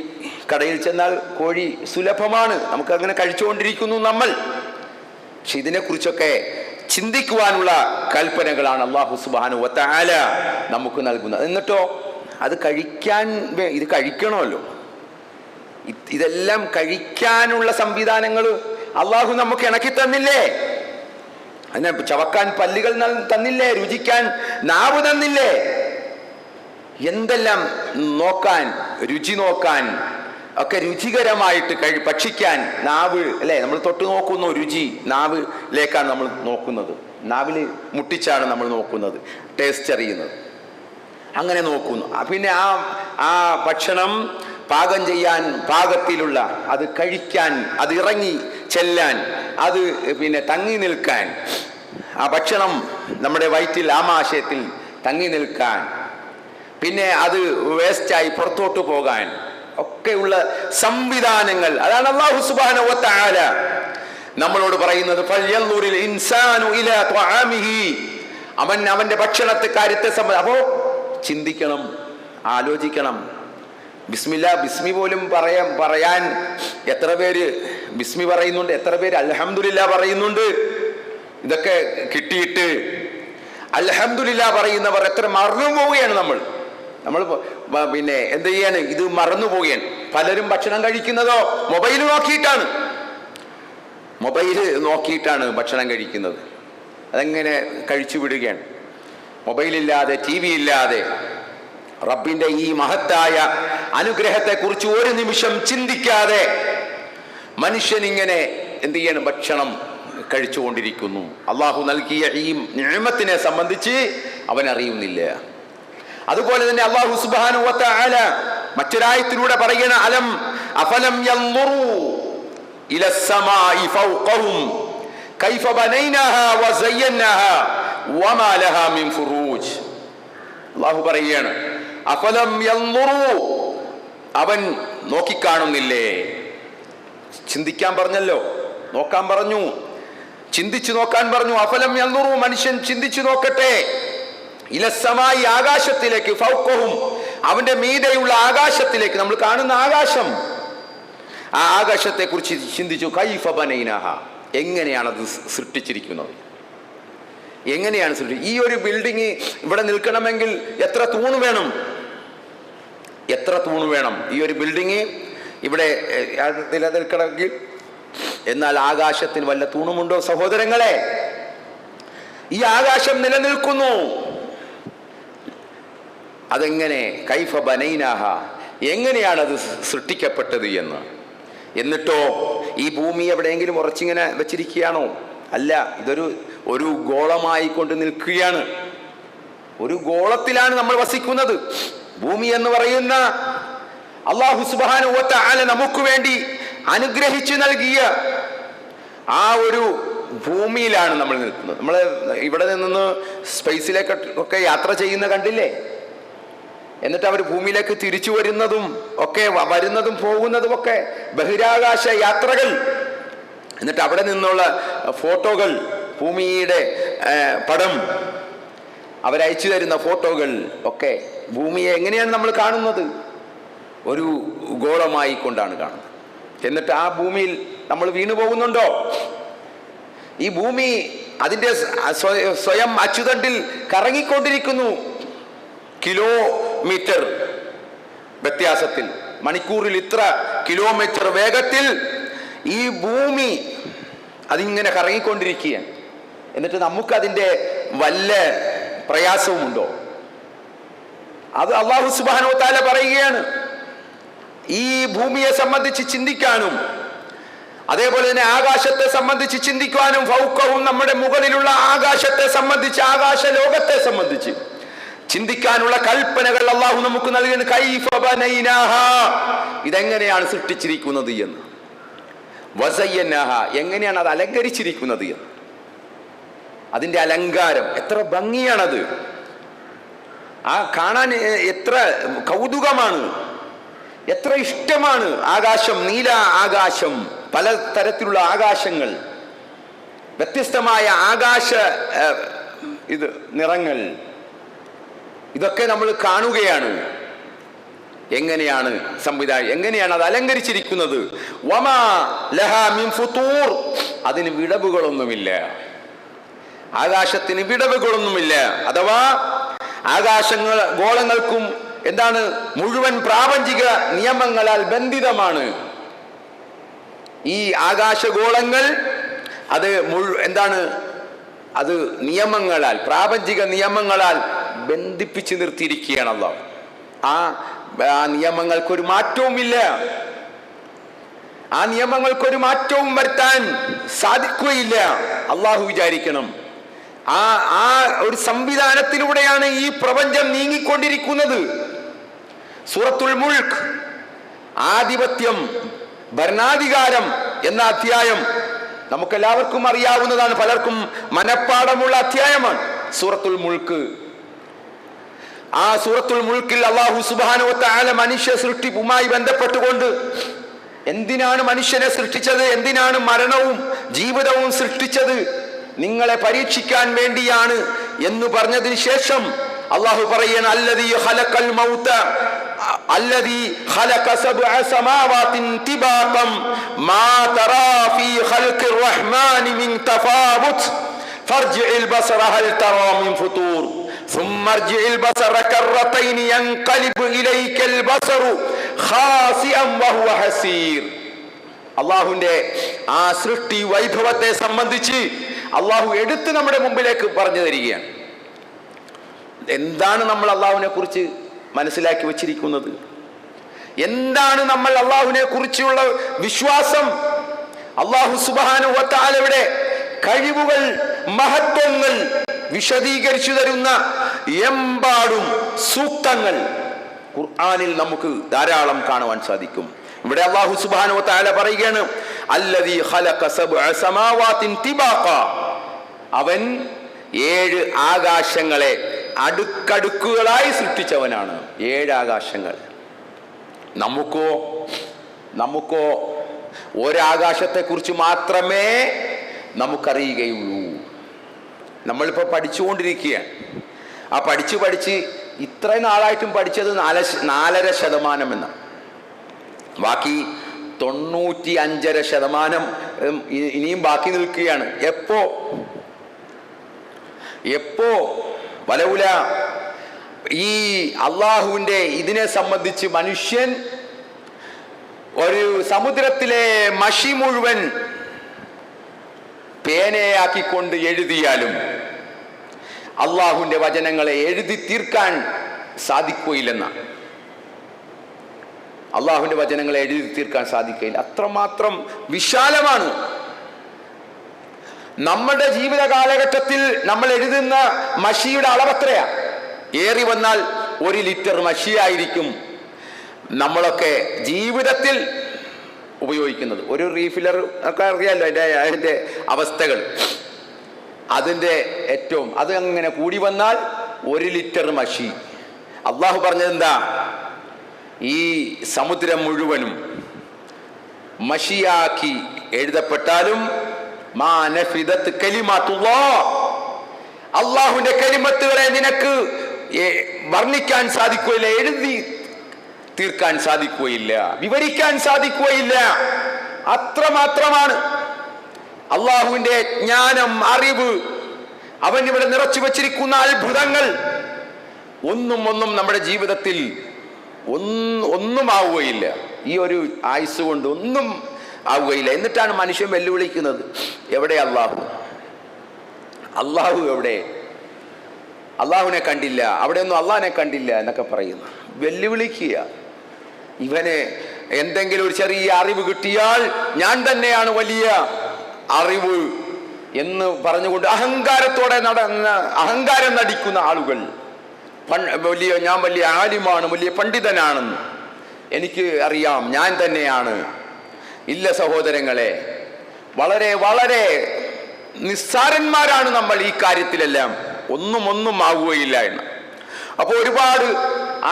കടയിൽ ചെന്നാൽ കോഴി സുലഭമാണ്, നമുക്കങ്ങനെ കഴിച്ചുകൊണ്ടിരിക്കുന്നു നമ്മൾ. പക്ഷെ ഇതിനെക്കുറിച്ചൊക്കെ ചിന്തിക്കുവാനുള്ള കൽപ്പനകളാണ് അല്ലാഹു സുബ്ഹാനഹു വ തആല നമുക്ക് നൽകുന്നത്. എന്നിട്ടോ അത് കഴിക്കാൻ, ഇത് കഴിക്കണമല്ലോ, ഇതെല്ലാം കഴിക്കാനുള്ള സംവിധാനങ്ങൾ അള്ളാഹു നമുക്ക് ഇണക്കി തന്നില്ലേ? അതിനെ ചവക്കാൻ പല്ലുകൾ തന്നില്ലേ? രുചിക്കാൻ നാവ് തന്നില്ലേ? എന്തെല്ലാം നോക്കാൻ, രുചി നോക്കാൻ ഒക്കെ, രുചികരമായിട്ട് ഭക്ഷിക്കാൻ നാവ് അല്ലേ? നമ്മൾ തൊട്ട് നോക്കുന്നു, രുചി നാവിലേക്കാണ് നമ്മൾ നോക്കുന്നത്, നാവിൽ മുട്ടിച്ചാണ് നമ്മൾ നോക്കുന്നത്, ടേസ്റ്റ് അറിയുന്നത്. അങ്ങനെ നോക്കുന്നു. പിന്നെ ആ ഭക്ഷണം പാകം ചെയ്യാൻ പാകത്തിലുള്ള, അത് കഴിക്കാൻ, അത് ഇറങ്ങി ചെല്ലാൻ, അത് പിന്നെ തങ്ങി നിൽക്കാൻ, ആ ഭക്ഷണം നമ്മുടെ വയറ്റിൽ, ആമാശയത്തിൽ തങ്ങി നിൽക്കാൻ, പിന്നെ അത് വേസ്റ്റായി പുറത്തോട്ട് പോകാൻ ഒക്കെയുള്ള സംവിധാനങ്ങൾ, അതാണ് അല്ലാഹു സുബ്ഹാനഹു വ തആല നമ്മളോട് പറയുന്നത്. ഫൽയൻദുറിൽ ഇൻസാനു ഇലാ ത്വആമിഹി, അവന്റെ ഭക്ഷണത്തെ കാര്യത്തെ അപ്പോ ചിന്തിക്കണം, ആലോചിക്കണം. ബിസ്മില്ലാ, ബിസ്മി പോലും പറയാൻ എത്ര പേര് ബിസ്മി പറയുന്നുണ്ട്, എത്ര പേര് അൽഹംദുലില്ലാ പറയുന്നുണ്ട്. ഇതൊക്കെ കിട്ടിയിട്ട് അൽഹംദുലില്ലാ പറയുന്നവർ എത്ര മറന്നു പോവുകയാണ്. നമ്മൾ പിന്നെ എന്ത് ചെയ്യാണ്? ഇത് മറന്നു പോവുകയാണ്. പലരും ഭക്ഷണം കഴിക്കുന്നതോ മൊബൈൽ നോക്കിയിട്ടാണ് ഭക്ഷണം കഴിക്കുന്നത്. അതെങ്ങനെ കഴിച്ചു വിടുകയാണ്? മൊബൈലില്ലാതെ, ടി വി ഇല്ലാതെ റബ്ബിന്റെ ഈ മഹത്തായ അനുഗ്രഹത്തെക്കുറിച്ച് ഒരു നിമിഷം ചിന്തിക്കാതെ മനുഷ്യൻ ഇങ്ങനെ എന്ത് ചെയ്യണം? ഭക്ഷണം കഴിച്ചുകൊണ്ടിരിക്കുന്നു. അള്ളാഹു നൽകിയ ഈ നിഅമത്തിനെ സംബന്ധിച്ച് അവൻ അറിയുന്നില്ല. അതുപോലെ തന്നെ അല്ലാഹു സുബ്ഹാനഹു വ തആല മറ്റൊരായത്തിലൂടെ പറയണ അഫലം യൻദുറു ഇലസ് സമാഇ ഫൗഖഹും കൈഫ ബനൈനാഹാ വസയ്യനാഹാ വമാ ലഹാ മിൻ ഫുറൂജ്. അല്ലാഹു പറയാണ്, അഫലം യൻദുറു, അവൻ നോക്കിക്കാണുന്നില്ലേ? ചിന്തിക്കാൻ പറഞ്ഞല്ലോ, നോക്കാൻ പറഞ്ഞു, ചിന്തിച്ചു നോക്കാൻ പറഞ്ഞു. അഫലം യൻദുറു, മനുഷ്യൻ ചിന്തിച്ചു നോക്കട്ടെ. ഇലസ്സമായി, ആകാശത്തിലേക്ക്, ഫൗഖഹും, അവന്റെ മീതെയുള്ള ആകാശത്തിലേക്ക്, നമ്മൾ കാണുന്ന ആകാശം, ആ ആകാശത്തെ കുറിച്ച് ചിന്തിച്ചു. കൈഫ ബനൈനാഹ, എങ്ങനെയാണത് സൃഷ്ടിച്ചിരിക്കുന്നത്? എങ്ങനെയാണ് ഈ ഒരു ബിൽഡിങ് ഇവിടെ നിൽക്കണമെങ്കിൽ എത്ര തൂണ് വേണം? എത്ര തൂണ് വേണം ഈ ഒരു ബിൽഡിങ് ഇവിടെ നിലനിൽക്കണമെങ്കിൽ? എന്നാൽ ആകാശത്തിന് വല്ല തൂണുമുണ്ടോ സഹോദരങ്ങളെ? ഈ ആകാശം നിലനിൽക്കുന്നു. അതെങ്ങനെ? കൈഫ ബനൈനാഹ, എങ്ങനെയാണത് സൃഷ്ടിക്കപ്പെട്ടത് എന്ന്. എന്നിട്ടോ ഈ ഭൂമി എവിടെയെങ്കിലും ഉറച്ചിങ്ങനെ വെച്ചിരിക്കുകയാണോ? അല്ല, ഒരു ഗോളമായി കൊണ്ട് നിൽക്കുകയാണ്. ഒരു ഗോളത്തിലാണ് നമ്മൾ വസിക്കുന്നത്. ഭൂമി എന്ന് പറയുന്ന അല്ലാഹു സുബ്ഹാനഹു വ തആല നമുക്ക് വേണ്ടി അനുഗ്രഹിച്ചു നൽകിയ ആ ഒരു ഭൂമിയിലാണ് നമ്മൾ നിൽക്കുന്നത്. നമ്മൾ ഇവിടെ നിന്ന് സ്പേസിലേക്കൊക്കെ യാത്ര ചെയ്യുന്ന കണ്ടില്ലേ? എന്നിട്ട് അവർ ഭൂമിയിലേക്ക് തിരിച്ചു വരുന്നതും പോകുന്നതും ഒക്കെ ബഹിരാകാശ യാത്രകൾ. എന്നിട്ട് അവിടെ നിന്നുള്ള ഫോട്ടോകൾ, ഭൂമിയുടെ പടം അവരയച്ചു തരുന്ന ഫോട്ടോകൾ ഒക്കെ ഭൂമിയെ എങ്ങനെയാണ് നമ്മൾ കാണുന്നത്? ഒരു ഗോളമായി കൊണ്ടാണ് കാണുന്നത്. എന്നിട്ട് ആ ഭൂമിയിൽ നമ്മൾ വീണു പോകുന്നുണ്ടോ? ഈ ഭൂമി അതിൻ്റെ സ്വയം അച്ചുതണ്ടിൽ കറങ്ങിക്കൊണ്ടിരിക്കുന്നു. കിലോമീറ്റർ വ്യത്യാസത്തിൽ, മണിക്കൂറിൽ ഇത്ര കിലോമീറ്റർ വേഗത്തിൽ ഈ ഭൂമി അതിങ്ങനെ കറങ്ങിക്കൊണ്ടിരിക്കുകയാണ്. എന്നിട്ട് നമുക്കതിൻ്റെ വല്ല പ്രയാസവുമുണ്ടോ? അത് അല്ലാഹു സുബ്ഹാനഹു വ തആല പറയുകയാണ്. ഈ ഭൂമിയെ സംബന്ധിച്ച് ചിന്തിക്കാനും അതേപോലെ തന്നെ ആകാശത്തെ സംബന്ധിച്ച് ചിന്തിക്കുവാനും, ഫൗഖഹും, നമ്മുടെ മുകളിലുള്ള ആകാശത്തെ സംബന്ധിച്ച്, ആകാശ ലോകത്തെ സംബന്ധിച്ച് ചിന്തിക്കാനുള്ള കൽപ്പനകൾ അല്ലാഹു നമുക്ക് നൽകുന്നു. കൈഫ ബനൈനാഹാ, ഇതെങ്ങനെയാണ് സൃഷ്ടിച്ചിരിക്കുന്നത് എന്ന്. വസയ്യനാഹ, എങ്ങനെയാണ് അത് അലങ്കരിച്ചിരിക്കുന്നത് എന്ന്. അതിൻ്റെ അലങ്കാരം എത്ര ഭംഗിയാണത്! ആ കാണാൻ എത്ര കൗതുകമാണ്, എത്ര ഇഷ്ടമാണ്. ആകാശം, നീല ആകാശം, പല തരത്തിലുള്ള ആകാശങ്ങൾ, വ്യത്യസ്തമായ ആകാശ നിറങ്ങൾ, ഇതൊക്കെ നമ്മൾ കാണുകയാണ്. എങ്ങനെയാണ് സംവിധാനം, എങ്ങനെയാണ് അത് അലങ്കരിച്ചിരിക്കുന്നത്. വമാ ലഹാ മിൻ ഫുതൂർ, അതിന് വിടവുകളൊന്നുമില്ല, ആകാശത്തിന് വിടവുകളൊന്നുമില്ല. അഥവാ ആകാശങ്ങൾ ഗോളങ്ങൾക്കും എന്താണ് മുഴുവൻ പ്രാപഞ്ചിക നിയമങ്ങളാൽ ബന്ധിതമാണ്. ഈ ആകാശഗോളങ്ങൾ അത് എന്താണ്, അത് നിയമങ്ങളാൽ, പ്രാപഞ്ചിക നിയമങ്ങളാൽ ബന്ധിപ്പിച്ച് നിർത്തിയിരിക്കുകയാണ് അല്ലാഹു. ആ നിയമങ്ങൾക്കൊരു മാറ്റവുമില്ല, ആ നിയമങ്ങൾക്കൊരു മാറ്റവും വരുത്താൻ സാധിക്കുകയില്ല. അള്ളാഹു വിചാരിക്കണം. ആ ഒരു സംവിധാനത്തിലൂടെയാണ് ഈ പ്രപഞ്ചം നീങ്ങിക്കൊണ്ടിരിക്കുന്നത്. സൂറത്തുൽ മുൽക്ക്, ആധിപത്യം, ഭരണാധികാരം എന്ന അധ്യായം നമുക്കെല്ലാവർക്കും അറിയാവുന്നതാണ്, പലർക്കും മനഃപ്പാടമുള്ള അധ്യായമാണ് സൂറത്തുൽ മുൽക്ക്. ആ സൂറത്തുൽ മുൽക്കിൽ അല്ലാഹു സുബ്ഹാനഹു വ തആല മനുഷ്യ സൃഷ്ടിപ്പുമായി ബന്ധപ്പെട്ടുകൊണ്ട് എന്തിനാണ് മനുഷ്യനെ സൃഷ്ടിച്ചത്, എന്തിനാണ് മരണവും ജീവിതവും സൃഷ്ടിച്ചത്, നിങ്ങളെ പരീക്ഷിക്കാൻ വേണ്ടിയാണ് എന്ന് പറഞ്ഞതിന് ശേഷം അല്ലാഹു പറയുന്നു, അല്ലദീ ഖലഖൽ മൗത അല്ലദീ ഖലഖ സബ്അ സമാവാതിൻ തിബാഖൻ മാ തറാ ഫീ ഖൽഖിർ റഹ്മാനി മിൻ തഫാവുത് ഫർജിഇൽ ബസറ ഹൽ തറാ മിൻ ഫുതൂർ ثم ارجع البصر كرتين ينقلب اليك البصر خاسئا وهو حسير. അള്ളാഹുവിന്റെ ആ സൃഷ്ടി വൈഭവത്തെ സംബന്ധിച്ച് അള്ളാഹു എടുത്ത് നമ്മുടെ മുമ്പിലേക്ക് പറഞ്ഞു തരികയാണ്. എന്താണ് നമ്മൾ അള്ളാഹുവിനെ കുറിച്ച് മനസ്സിലാക്കി വച്ചിരിക്കുന്നത്, എന്താണ് നമ്മൾ അള്ളാഹുവിനെ കുറിച്ചുള്ള വിശ്വാസം, അള്ളാഹു സുബ്ഹാനഹു വ തആലയുടെ കഴിവുകൾ, മഹത്വങ്ങൾ വിശദീകരിച്ചു തരുന്ന എമ്പാടും സൂക്തങ്ങൾ ഖുർആനിൽ നമുക്ക് ധാരാളം കാണുവാൻ സാധിക്കും. ഇവിടെ അല്ലാഹു സുബ്ഹാനഹു വ തആല പറയുകയാണ്, അല്ലദീ ഖലഖ സബ്അ സമാവാതിൻ തിബാഖ, അവൻ 7 ആകാശങ്ങളെ അടുക്കടുക്കുകളായി സൃഷ്ടിച്ചവനാണ്. 7 ആകാശങ്ങൾ. നമുക്കോ ഒരാകാശത്തെ കുറിച്ച് മാത്രമേ നമുക്കറിയുകയുള്ളൂ. നമ്മളിപ്പോ പഠിച്ചുകൊണ്ടിരിക്കുകയാണ്. ആ പഠിച്ച് ഇത്ര നാളായിട്ടും പഠിച്ചത് 4.5% എന്ന, ബാക്കി 95% ഇനിയും ബാക്കി നിൽക്കുകയാണ്. എപ്പോ വലൗല ഈ അള്ളാഹുവിന്റെ ഇതിനെ സംബന്ധിച്ച് മനുഷ്യൻ ഒരു സമുദ്രത്തിലെ മഷി മുഴുവൻ പേനയാക്കിക്കൊണ്ട് എഴുതിയാലും അള്ളാഹുവിന്റെ വചനങ്ങളെ എഴുതി തീർക്കാൻ സാധിക്കുകയില്ലെന്നാണ്. അള്ളാഹുവിന്റെ വചനങ്ങളെ എഴുതി തീർക്കാൻ സാധിക്കുകയില്ല, അത്രമാത്രം വിശാലമാണ്. നമ്മുടെ ജീവിത കാലഘട്ടത്തിൽ നമ്മൾ എഴുതുന്ന മഷിയുടെ അളവെത്രയാ? ഏറി വന്നാൽ 1 ലിറ്റർ മഷിയായിരിക്കും നമ്മളൊക്കെ ജീവിതത്തിൽ ഉപയോഗിക്കുന്നത്. ഒരു റീഫില്ലർ ഒക്കെ അറിയാമല്ലോ അതിൻ്റെ അവസ്ഥകൾ. അതിൻ്റെ ഏറ്റവും അത് അങ്ങനെ കൂടി വന്നാൽ 1 ലിറ്റർ മഷി. അള്ളാഹു പറഞ്ഞത് എന്താ? ഈ സമുദ്രം മുഴുവനും മഷിയാക്കി എഴുതപ്പെട്ടാലും മാ നഫിദത് കലിമാത്തുല്ലാഹ്, അള്ളാഹുവിന്റെ കലിമത്തുകളെ നിനക്ക് വർണ്ണിക്കാൻ സാധിക്കുകയില്ല, എഴുതി തീർക്കാൻ സാധിക്കുകയില്ല, വിവരിക്കാൻ സാധിക്കുകയില്ല. അത്രമാത്രമാണ് അള്ളാഹുവിന്റെ ജ്ഞാനം, അറിവ്, അവൻ ഇവിടെ നിറച്ചു വച്ചിരിക്കുന്ന അത്ഭുതങ്ങൾ. ഒന്നും നമ്മുടെ ജീവിതത്തിൽ ഒന്നും ആവുകയില്ല. ഈ ഒരു ആയുസ് കൊണ്ട് ഒന്നും ആവുകയില്ല. എന്നിട്ടാണ് മനുഷ്യൻ വെല്ലുവിളിക്കുന്നത്, എവിടെ അള്ളാഹു എവിടെ? അള്ളാഹുവിനെ കണ്ടില്ല, അവിടെയൊന്നും അള്ളാഹിനെ കണ്ടില്ല എന്നൊക്കെ പറയുന്നു. വെല്ലുവിളിക്കുക. ഇവന് എന്തെങ്കിലും ഒരു ചെറിയ അറിവ് കിട്ടിയാൽ ഞാൻ തന്നെയാണ് വലിയ അറിവ് എന്ന് പറഞ്ഞുകൊണ്ട് അഹങ്കാരം നടിക്കുന്ന ആളുകൾ, ഞാൻ വലിയ ആലിമാണ്, വലിയ പണ്ഡിതനാണെന്ന് എനിക്ക് അറിയാം, ഞാൻ തന്നെയാണ്. ഇല്ല സഹോദരങ്ങളെ, വളരെ വളരെ നിസ്സാരന്മാരാണ് നമ്മൾ ഈ കാര്യത്തിലെല്ലാം. ഒന്നും ആവുകയില്ല എന്ന്. അപ്പോൾ ഒരുപാട്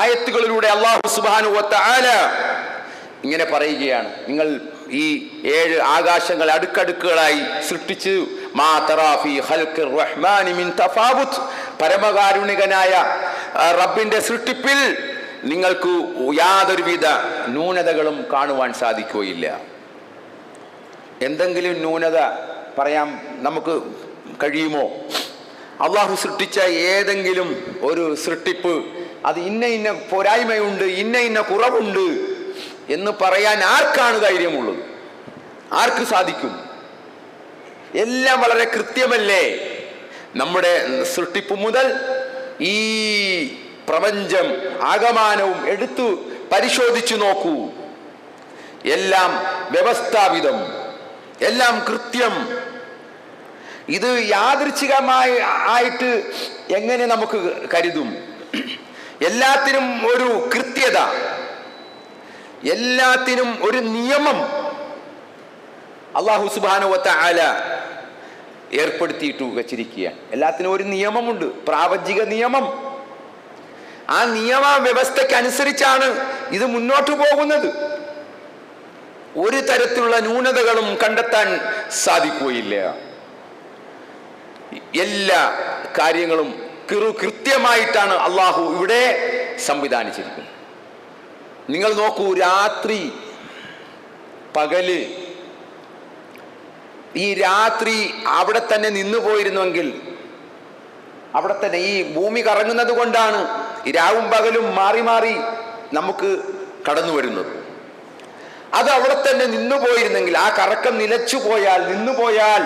ആയത്തുകളിലൂടെ അല്ലാഹു സുബ്ഹാനഹു വ തആല ഇങ്ങനെ പറയുകയാണ്, നിങ്ങൾ ഈ 7 ആകാശങ്ങൾ അടുക്കടുക്കുകളായി സൃഷ്ടിച്ചു. മാ തറാ ഫീ ഖൽഖിർ റഹ്മാനി മിൻ തഫാവുത് പരമകാരുണികനായ റബ്ബിന്റെ സൃഷ്ടിപ്പിൽ നിങ്ങൾക്ക് യാതൊരുവിധ ന്യൂനതകളും കാണുവാൻ സാധിക്കുകയില്ല. എന്തെങ്കിലും ന്യൂനത പറയാൻ നമുക്ക് കഴിയുമോ? അള്ളാഹു സൃഷ്ടിച്ച ഏതെങ്കിലും ഒരു സൃഷ്ടിപ്പ് അത് ഇന്ന ഇന്ന പോരായ്മയുണ്ട്, ഇന്ന ഇന്ന കുറവുണ്ട് എന്ന് പറയാൻ ആർക്കാണ് ധൈര്യമുള്ളത്? ആർക്ക് സാധിക്കും? എല്ലാം വളരെ കൃത്യമല്ലേ? നമ്മുടെ സൃഷ്ടിപ്പ് മുതൽ ഈ പ്രപഞ്ചം ആകമാനവും എടുത്തു പരിശോധിച്ചു നോക്കൂ. എല്ലാം വ്യവസ്ഥാപിതം, എല്ലാം കൃത്യം. ഇത് യാദൃച്ഛികമായി ആയിട്ട് എങ്ങനെ നമുക്ക് കരുതും? എല്ലാത്തിനും ഒരു കൃത്യത, എല്ലാത്തിനും ഒരു നിയമം അല്ലാഹു സുബ്ഹാനഹു വ തആല ഏർപ്പെടുത്തിയിട്ട് വച്ചിരിക്കുകയാണ്. എല്ലാത്തിനും ഒരു നിയമമുണ്ട്, പ്രാപഞ്ചിക നിയമം. ആ നിയമ വ്യവസ്ഥയ്ക്കനുസരിച്ചാണ് ഇത് മുന്നോട്ട് പോകുന്നത്. ഒരു തരത്തിലുള്ള ന്യൂനതകളും കണ്ടെത്താൻ സാധിക്കുകയില്ല. എല്ലാ കാര്യങ്ങളും കൃത്യമായിട്ടാണ് അള്ളാഹു ഇവിടെ സംവിധാനിച്ചിരിക്കുന്നത്. നിങ്ങൾ നോക്കൂ, രാത്രി പകല്, ഈ രാത്രി അവിടെ തന്നെ നിന്നു പോയിരുന്നുവെങ്കിൽ, അവിടെ തന്നെ ഈ ഭൂമി കറങ്ങുന്നത് കൊണ്ടാണ് രാവും പകലും മാറി മാറി നമുക്ക് കടന്നു വരുന്നത്. അത് അവിടെ തന്നെ നിന്നു പോയിരുന്നെങ്കിൽ, ആ കറക്കം നിലച്ചു പോയാൽ, നിന്നു പോയാൽ,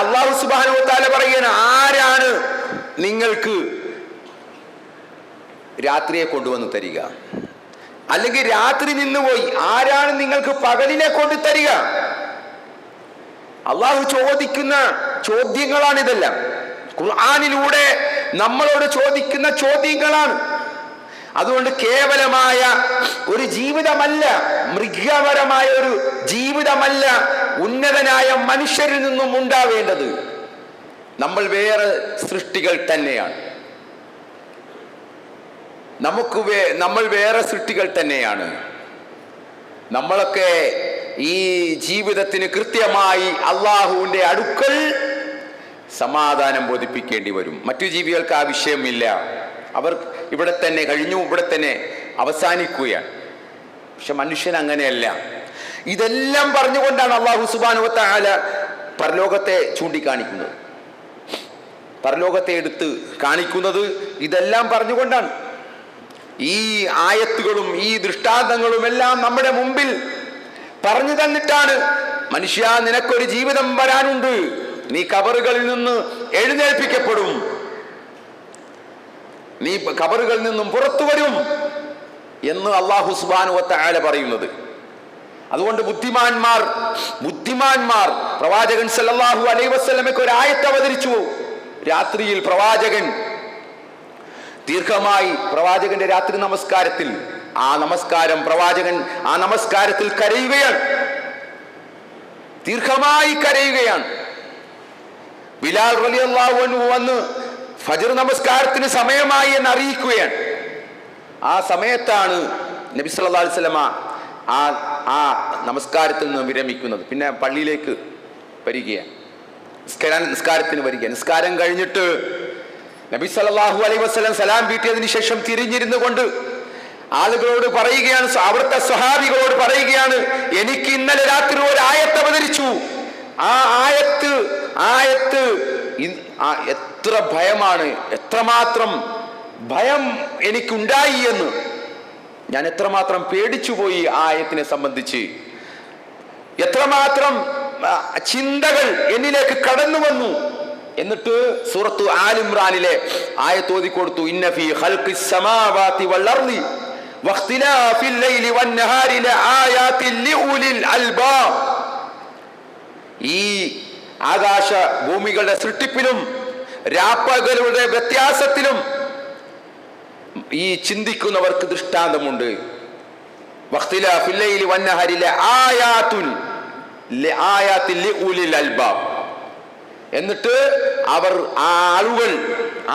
അല്ലാഹു സുബ്ഹാനഹു വ തആല പറയുകയാണ്, ആരാണ് നിങ്ങൾക്ക് രാത്രിയെ കൊണ്ടുവന്ന് തരിക? അല്ലെങ്കിൽ രാത്രി നിന്നുപോയി, ആരാണ് നിങ്ങൾക്ക് പകലിനെ കൊണ്ട് തരിക? അള്ളാഹു ചോദിക്കുന്ന ചോദ്യങ്ങളാണിതെല്ലാം. ഖുർആനിലൂടെ നമ്മളോട് ചോദിക്കുന്ന ചോദ്യങ്ങളാണ്. അതുകൊണ്ട് കേവലമായ ഒരു ജീവിതമല്ല, മൃഗപരമായ ഒരു ജീവിതമല്ല ഉന്നതനായ മനുഷ്യരിൽ നിന്നും ഉണ്ടാവേണ്ടത്. നമ്മൾ വേറെ സൃഷ്ടികൾ തന്നെയാണ്. നമ്മൾ വേറെ സൃഷ്ടികൾ തന്നെയാണ്. നമ്മളൊക്കെ ഈ ജീവിതത്തിന് കൃത്യമായി അള്ളാഹുവിന്റെ അടുക്കൽ സമാധാനം ബോധിപ്പിക്കേണ്ടി വരും. മറ്റു ജീവികൾക്ക് ആ വിഷയമില്ല. അവർ ഇവിടെ തന്നെ കഴിഞ്ഞു, ഇവിടെ തന്നെ അവസാനിക്കുകയാണ്. പക്ഷെ മനുഷ്യൻ അങ്ങനെയല്ല. ഇതെല്ലാം പറഞ്ഞുകൊണ്ടാണ് അല്ലാഹു സുബ്ഹാനഹു വ തആല പരലോകത്തെ ചൂണ്ടിക്കാണിക്കുന്നത്, പരലോകത്തെ എടുത്ത് കാണിക്കുന്നത് ഇതെല്ലാം പറഞ്ഞുകൊണ്ടാണ്. ഈ ആയത്തുകളും ഈ ദൃഷ്ടാന്തങ്ങളും എല്ലാം നമ്മുടെ മുമ്പിൽ പറഞ്ഞു തന്നിട്ടാണ്, മനുഷ്യ, നിനക്കൊരു ജീവിതം വരാനുണ്ട്, നീ ഖബറുകളിൽ നിന്ന് എഴുന്നേൽപ്പിക്കപ്പെടും, നീ ഖബറുകളിൽ നിന്നും പുറത്തു വരും എന്ന് അല്ലാഹു സുബ്ഹാനഹു വ തആല പറയുന്നത്. അതുകൊണ്ട് ബുദ്ധിമാന്മാർ പ്രവാചകൻ സല്ലല്ലാഹു അലൈഹി വസല്ലമയ്ക്ക് ഒരു ആയത്ത് അവതരിച്ചു. രാത്രിയിൽ പ്രവാചകൻ ദീർഘമായി പ്രവാചകന്റെ രാത്രി നമസ്കാരത്തിൽ പ്രവാചകൻ ആ നമസ്കാരത്തിൽ കരയുകയാണ്, ദീർഘമായി കരയുകയാണ്. ബിലാൽ റളിയല്ലാഹു അൻഹു വന്ന് ഫജ്ർ നമസ്കാരത്തിന് സമയമായി എന്ന് അറിയിക്കുകയാണ്. ആ സമയത്താണ് നബി സല്ലല്ലാഹു അലൈഹി വസല്ലമ ആ നമസ്കാരത്തിൽ നിന്ന് വിരമിക്കുന്നത്. പിന്നെ പള്ളിയിലേക്ക് വരികയാണ്, നിസ്കാരത്തിന് വരികയാണ്. നിസ്കാരം കഴിഞ്ഞിട്ട് നബി സല്ലല്ലാഹു അലൈഹി വസല്ലം സലാം വീട്ടിയതിനു ശേഷം തിരിഞ്ഞിരുന്നു കൊണ്ട് ആളുകളോട് പറയുകയാണ്, അവിടുത്തെ സ്വഹാബികളോട് പറയുകയാണ്, എനിക്ക് ഇന്നലെ രാത്രി ഒരു ആയത്ത് അവതരിച്ചു. ആ ആയത്ത് എത്ര ഭയമാണ്, എത്രമാത്രം ഭയം എനിക്കുണ്ടായി എന്ന്, ഞാൻ എത്രമാത്രം പേടിച്ചുപോയി ആ ആയത്തിനെ സംബന്ധിച്ച്, എത്രമാത്രം ചിന്തകൾ എന്നിലേക്ക് കടന്നു വന്നു. എന്നിട്ട് സൂറത്തു ആൽ ഇംറാനിലെ ആയത്ത് ഓതി കൊടുത്തു, ഇന്ന ഫീ ഖൽഖിസ് സമാവാതി വൽ അർളി വഖ്തിലാഫിൽ ലൈലി വൻ നഹാരി ലആയാതിൻ ലിഉലിൽ അൽബാബ്. ഈ ആകാശ ഭൂമികളുടെ സൃഷ്ടിപ്പിലും രാപ്പകലുടെ വ്യത്യാസത്തിലും ഈ ചിന്തിക്കുന്നവർക്ക് ദൃഷ്ടാന്തമുണ്ട്. വഖ്തിലാഫിൽ ലൈലി വൻ നഹാരി ലആയാതിൻ ലിഉലിൽ അൽബാബ്. എന്നിട്ട് അവർ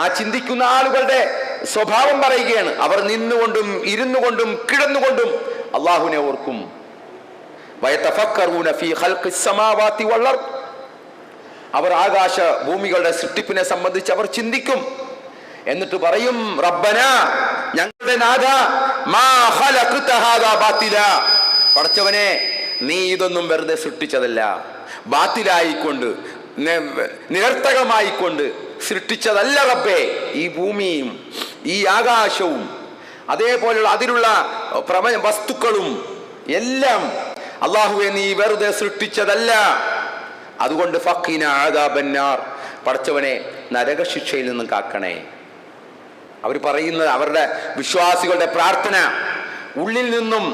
ആ ചിന്തിക്കുന്ന ആളുകളുടെ സ്വഭാവം പറയുകയാണ്, അവർ നിന്നുകൊണ്ടും ഇരുന്നു കൊണ്ടും കിടന്നുകൊണ്ടും അള്ളാഹുവിനെ ഓർക്കും. വയതഫക്കറൂന ഫീ ഖൽഖിസ് സമാവാതി വൽ അർദ്. അവർ ആകാശ ഭൂമികളുടെ സൃഷ്ടിപ്പിനെ സംബന്ധിച്ച് അവർ ചിന്തിക്കും. എന്നിട്ട് പറയും, റബ്ബന, ഞങ്ങളുടെ നാഥ, മാ ഖലഖ്ത ഹാദാ ബാത്തില, പടച്ചവനെ നീ ഇതൊന്നും വെറുതെ സൃഷ്ടിച്ചതല്ല, ബാത്തിലായിക്കൊണ്ട് നിരർത്ഥകമായിക്കൊണ്ട് സൃഷ്ടിച്ചതല്ല റബ്ബേ. ഈ ഭൂമിയും ഈ ആകാശവും അതേപോലെയുള്ള അതിലുള്ള വസ്തുക്കളും എല്ലാം അല്ലാഹുവേ നീ വെറുതെ സൃഷ്ടിച്ചതല്ല. അതുകൊണ്ട് ഫഖിന അദാബന്നാർ, പടച്ചവനെ നരകശിക്ഷയിൽ നിന്നും കാക്കണേ. അവർ പറയുന്നത്, അവരുടെ വിശ്വാസികളുടെ പ്രാർത്ഥന ഉള്ളിൽ നിന്നും